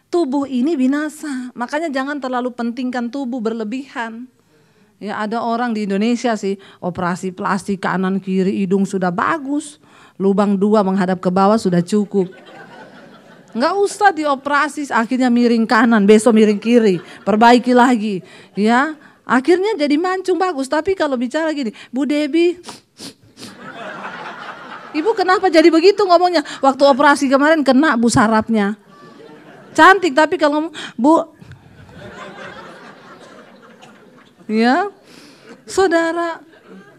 Tubuh ini binasa, makanya jangan terlalu pentingkan tubuh berlebihan. Ya ada orang di Indonesia sih operasi plastik kanan kiri hidung sudah bagus. Lubang 2 menghadap ke bawah sudah cukup. Enggak usah dioperasi akhirnya miring kanan, besok miring kiri, perbaiki lagi. Ya, akhirnya jadi mancung bagus. Tapi kalau bicara gini, Bu Debbie, Ibu kenapa jadi begitu ngomongnya? Waktu operasi kemarin kena Bu sarafnya. Cantik tapi kalau ngomong, Bu. Ya, saudara.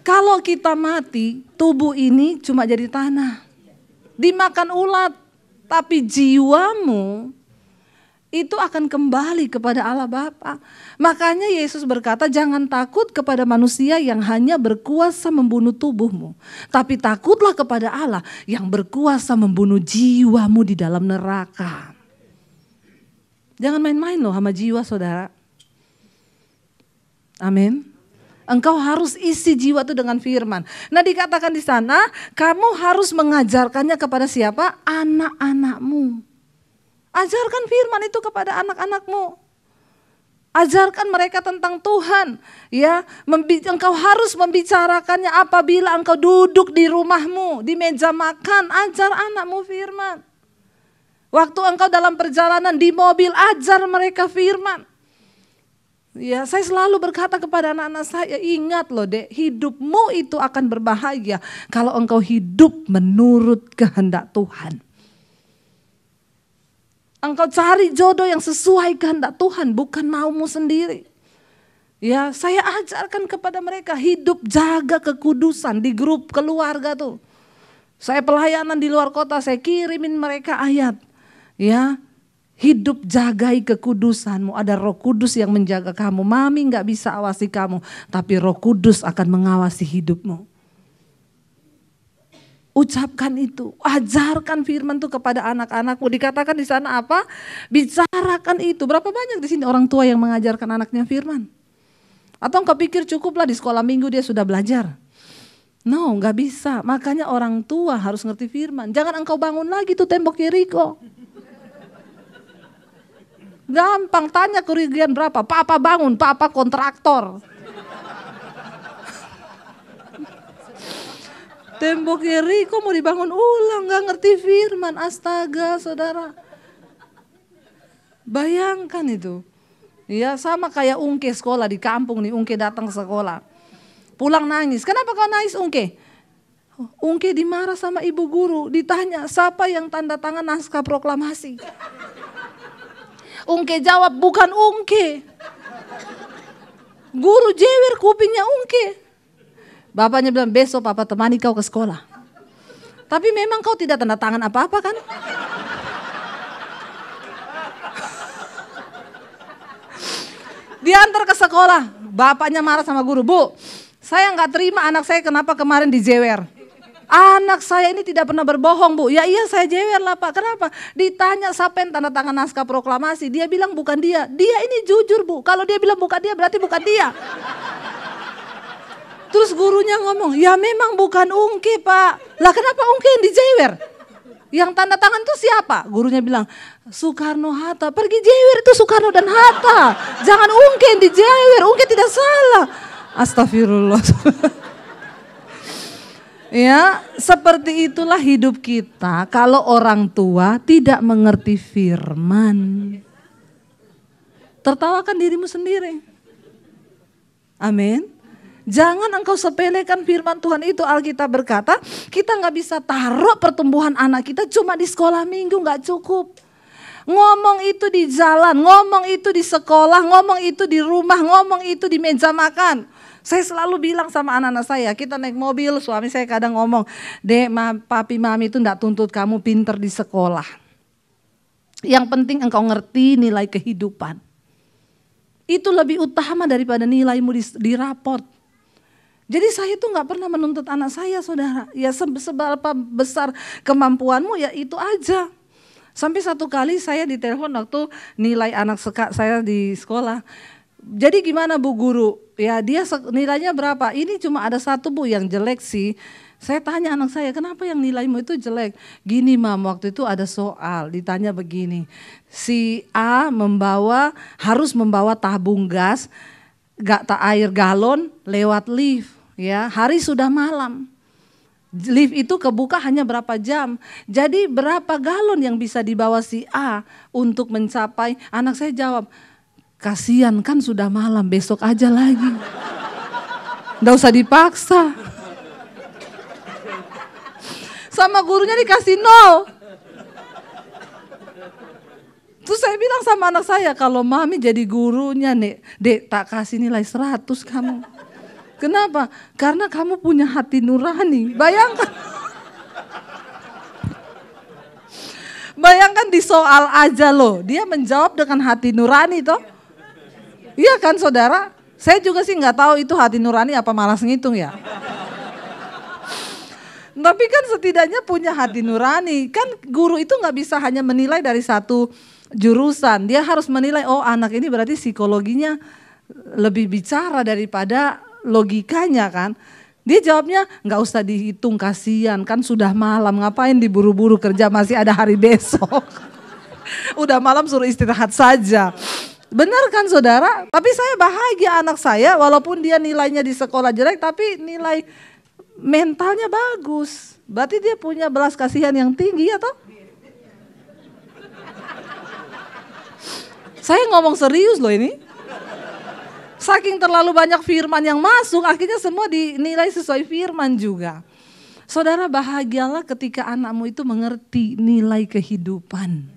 Kalau kita mati, tubuh ini cuma jadi tanah. Dimakan ulat, tapi jiwamu itu akan kembali kepada Allah Bapa. Makanya Yesus berkata, jangan takut kepada manusia yang hanya berkuasa membunuh tubuhmu. Tapi takutlah kepada Allah yang berkuasa membunuh jiwamu di dalam neraka. Jangan main-main loh sama jiwa saudara. Amin. Engkau harus isi jiwa itu dengan firman. Nah dikatakan di sana, kamu harus mengajarkannya kepada siapa? Anak-anakmu. Ajarkan firman itu kepada anak-anakmu. Ajarkan mereka tentang Tuhan. Ya, engkau harus membicarakannya apabila engkau duduk di rumahmu, di meja makan. Ajar anakmu firman. Waktu engkau dalam perjalanan di mobil, ajar mereka firman. Ya, saya selalu berkata kepada anak-anak saya, ingat loh dek, hidupmu itu akan berbahaya kalau engkau hidup menurut kehendak Tuhan. Engkau cari jodoh yang sesuai kehendak Tuhan, bukan maumu sendiri. Ya, saya ajarkan kepada mereka hidup jaga kekudusan di grup keluarga tuh. Saya pelayanan di luar kota, saya kirimin mereka ayat. Ya, hidup jagai kekudusanmu. Ada Roh Kudus yang menjaga kamu. Mami gak bisa awasi kamu, tapi Roh Kudus akan mengawasi hidupmu. Ucapkan itu, ajarkan firman itu kepada anak-anakmu. Dikatakan di sana apa? Bicarakan itu. Berapa banyak di sini orang tua yang mengajarkan anaknya firman? Atau engkau pikir cukuplah di sekolah minggu dia sudah belajar? No, gak bisa. Makanya orang tua harus ngerti firman. Jangan engkau bangun lagi tuh tembok Yeriko. Gampang, tanya kerugian berapa. Papa bangun, papa kontraktor. Tembok Yeriko mau dibangun ulang, gak ngerti firman. Astaga saudara. Bayangkan itu. Ya, sama kayak Ungke sekolah di kampung nih. Ungke datang ke sekolah. Pulang nangis. Kenapa kau nangis Ungke? Ungke dimarah sama ibu guru. Ditanya siapa yang tanda tangan naskah proklamasi. Ungke jawab, bukan Ungke. Guru jewer kupingnya Ungke. Bapaknya bilang, besok papa temani kau ke sekolah. Tapi memang kau tidak tanda tangan apa-apa kan? Diantar ke sekolah. Bapaknya marah sama guru. Bu, saya gak terima anak saya kenapa kemarin dijewer. Anak saya ini tidak pernah berbohong bu. Ya iya saya jewer lah pak. Kenapa? Ditanya siapa yang tanda tangan naskah proklamasi. Dia bilang bukan dia. Dia ini jujur bu. Kalau dia bilang bukan dia berarti bukan dia. Terus gurunya ngomong, ya memang bukan Ungke pak. Lah kenapa Ungke yang dijewer? Yang tanda tangan itu siapa? Gurunya bilang, Soekarno-Hatta. Pergi jewer itu Soekarno dan Hatta. Jangan Ungke yang dijewer. Ungke tidak salah. Astagfirullah. Ya, seperti itulah hidup kita kalau orang tua tidak mengerti firman. Tertawakan dirimu sendiri. Amin. Jangan engkau sepelekan firman Tuhan itu. Alkitab berkata, kita gak bisa taruh pertumbuhan anak kita cuma di sekolah minggu, gak cukup. Ngomong itu di jalan, ngomong itu di sekolah, ngomong itu di rumah, ngomong itu di meja makan. Saya selalu bilang sama anak-anak saya, kita naik mobil, suami saya kadang ngomong, Dek, papi mami itu enggak tuntut kamu pinter di sekolah. Yang penting engkau ngerti nilai kehidupan. Itu lebih utama daripada nilaimu di raport. Jadi saya itu enggak pernah menuntut anak saya saudara. Ya seberapa besar kemampuanmu ya itu aja. Sampai satu kali saya ditelepon waktu nilai anak saya di sekolah. Jadi gimana Bu Guru? Ya dia nilainya berapa? Ini cuma ada satu Bu yang jelek sih. Saya tanya anak saya, kenapa yang nilaimu itu jelek? Gini Mam, waktu itu ada soal, ditanya begini. Si A harus membawa tabung gas, air galon lewat lift. Ya, hari sudah malam. Lift itu kebuka hanya berapa jam. Jadi berapa galon yang bisa dibawa si A untuk mencapai? Anak saya jawab, kasihan kan sudah malam, besok aja lagi. Nggak usah dipaksa. Sama gurunya dikasih 0. Terus saya bilang sama anak saya, kalau mami jadi gurunya nih, Dek tak kasih nilai 100 kamu. Kenapa? Karena kamu punya hati nurani. Bayangkan. Bayangkan di soal aja loh, dia menjawab dengan hati nurani toh. Iya kan saudara? Saya juga sih nggak tahu itu hati nurani apa malas ngitung ya. Tapi kan setidaknya punya hati nurani. Kan guru itu nggak bisa hanya menilai dari satu jurusan. Dia harus menilai, oh anak ini berarti psikologinya lebih bicara daripada logikanya kan. Dia jawabnya nggak usah dihitung, kasihan kan sudah malam, ngapain diburu-buru kerja, masih ada hari besok. Udah malam suruh istirahat saja. Benar kan saudara? Tapi saya bahagia anak saya walaupun dia nilainya di sekolah jelek tapi nilai mentalnya bagus. Berarti dia punya belas kasihan yang tinggi ya toh? Saya ngomong serius loh ini. Saking terlalu banyak firman yang masuk, akhirnya semua dinilai sesuai firman juga. Saudara, bahagialah ketika anakmu itu mengerti nilai kehidupan.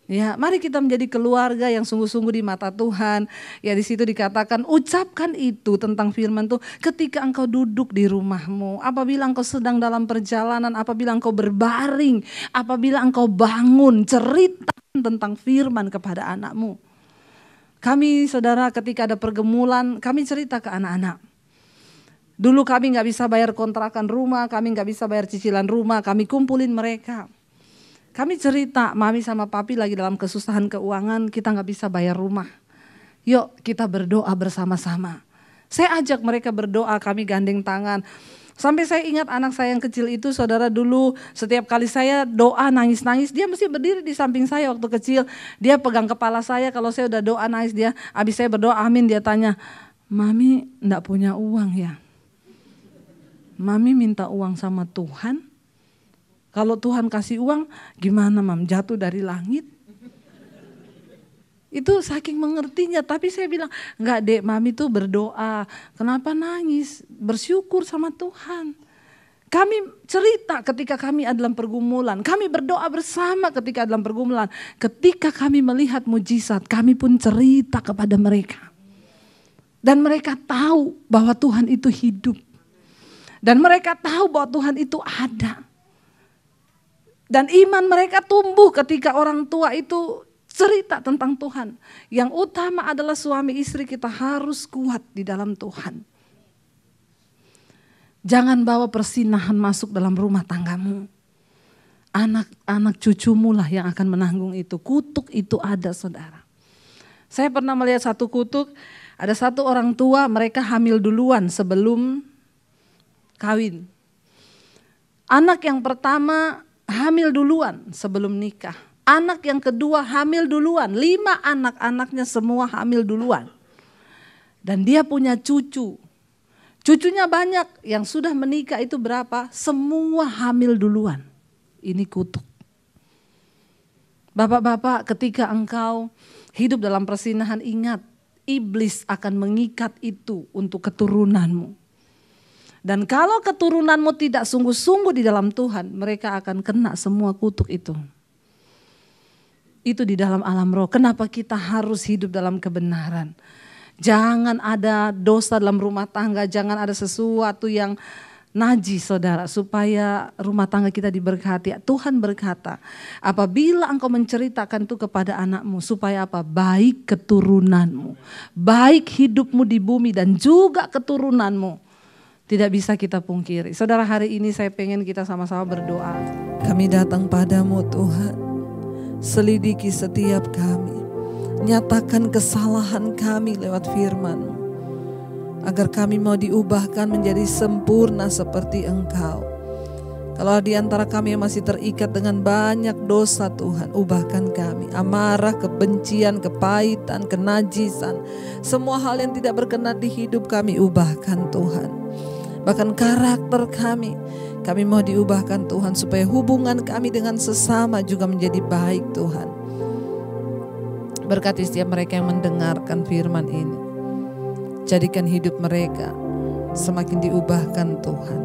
Ya, mari kita menjadi keluarga yang sungguh-sungguh di mata Tuhan. Ya, di situ dikatakan ucapkan itu tentang firman tuh ketika engkau duduk di rumahmu, apabila engkau sedang dalam perjalanan, apabila engkau berbaring, apabila engkau bangun, ceritakan tentang firman kepada anakmu. Kami saudara ketika ada pergumulan, kami cerita ke anak-anak. Dulu kami gak bisa bayar kontrakan rumah, kami gak bisa bayar cicilan rumah, kami kumpulin mereka. Kami cerita, mami sama papi lagi dalam kesusahan keuangan, kita gak bisa bayar rumah. Yuk kita berdoa bersama-sama. Saya ajak mereka berdoa, kami gandeng tangan. Sampai saya ingat anak saya yang kecil itu, saudara, dulu setiap kali saya doa nangis-nangis, dia mesti berdiri di samping saya waktu kecil. Dia pegang kepala saya, kalau saya udah doa nangis dia, habis saya berdoa amin, dia tanya, mami gak punya uang ya? Mami minta uang sama Tuhan. Kalau Tuhan kasih uang, gimana mam? Jatuh dari langit? Itu saking mengertinya. Tapi saya bilang, enggak dek, mami tuh berdoa. Kenapa nangis? Bersyukur sama Tuhan. Kami cerita ketika kami ada dalam pergumulan. Kami berdoa bersama ketika dalam pergumulan. Ketika kami melihat mujizat, kami pun cerita kepada mereka. Dan mereka tahu bahwa Tuhan itu hidup. Dan mereka tahu bahwa Tuhan itu ada. Dan iman mereka tumbuh ketika orang tua itu cerita tentang Tuhan. Yang utama adalah suami istri kita harus kuat di dalam Tuhan. Jangan bawa persinahan masuk dalam rumah tanggamu. Anak-anak cucumu lah yang akan menanggung itu. Kutuk itu ada, saudara. Saya pernah melihat satu kutuk, ada satu orang tua mereka hamil duluan sebelum kawin. Anak yang pertama hamil duluan sebelum nikah. Anak yang kedua hamil duluan. 5 anak-anaknya semua hamil duluan. Dan dia punya cucu. Cucunya banyak, yang sudah menikah itu berapa? Semua hamil duluan. Ini kutuk. Bapak-bapak, ketika engkau hidup dalam persinahan, ingat, iblis akan mengikat itu untuk keturunanmu. Dan kalau keturunanmu tidak sungguh-sungguh di dalam Tuhan, mereka akan kena semua kutuk itu. Itu di dalam alam roh. Kenapa kita harus hidup dalam kebenaran? Jangan ada dosa dalam rumah tangga, jangan ada sesuatu yang najis, saudara, supaya rumah tangga kita diberkati. Tuhan berkata, apabila engkau menceritakan itu kepada anakmu, supaya apa? Baik keturunanmu, baik hidupmu di bumi dan juga keturunanmu. Tidak bisa kita pungkiri. Saudara, hari ini saya pengen kita sama-sama berdoa. Kami datang padamu Tuhan. Selidiki setiap kami. Nyatakan kesalahan kami lewat firman-Mu. Agar kami mau diubahkan menjadi sempurna seperti Engkau. Kalau di antara kami yang masih terikat dengan banyak dosa Tuhan, ubahkan kami. Amarah, kebencian, kepahitan, kenajisan. Semua hal yang tidak berkenan di hidup kami, ubahkan Tuhan. Bahkan karakter kami mau diubahkan Tuhan, supaya hubungan kami dengan sesama juga menjadi baik Tuhan. Berkati setiap mereka yang mendengarkan firman ini. Jadikan hidup mereka semakin diubahkan Tuhan.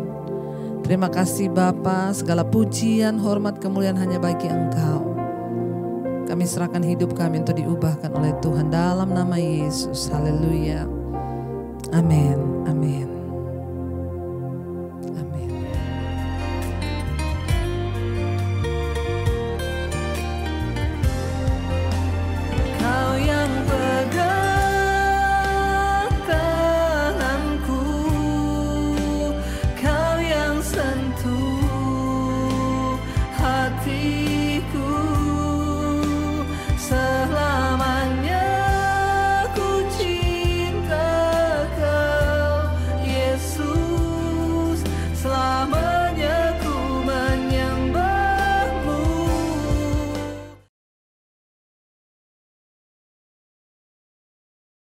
Terima kasih Bapa, segala pujian, hormat, kemuliaan hanya bagi Engkau. Kami serahkan hidup kami untuk diubahkan oleh Tuhan dalam nama Yesus. Haleluya. Amin. Amin.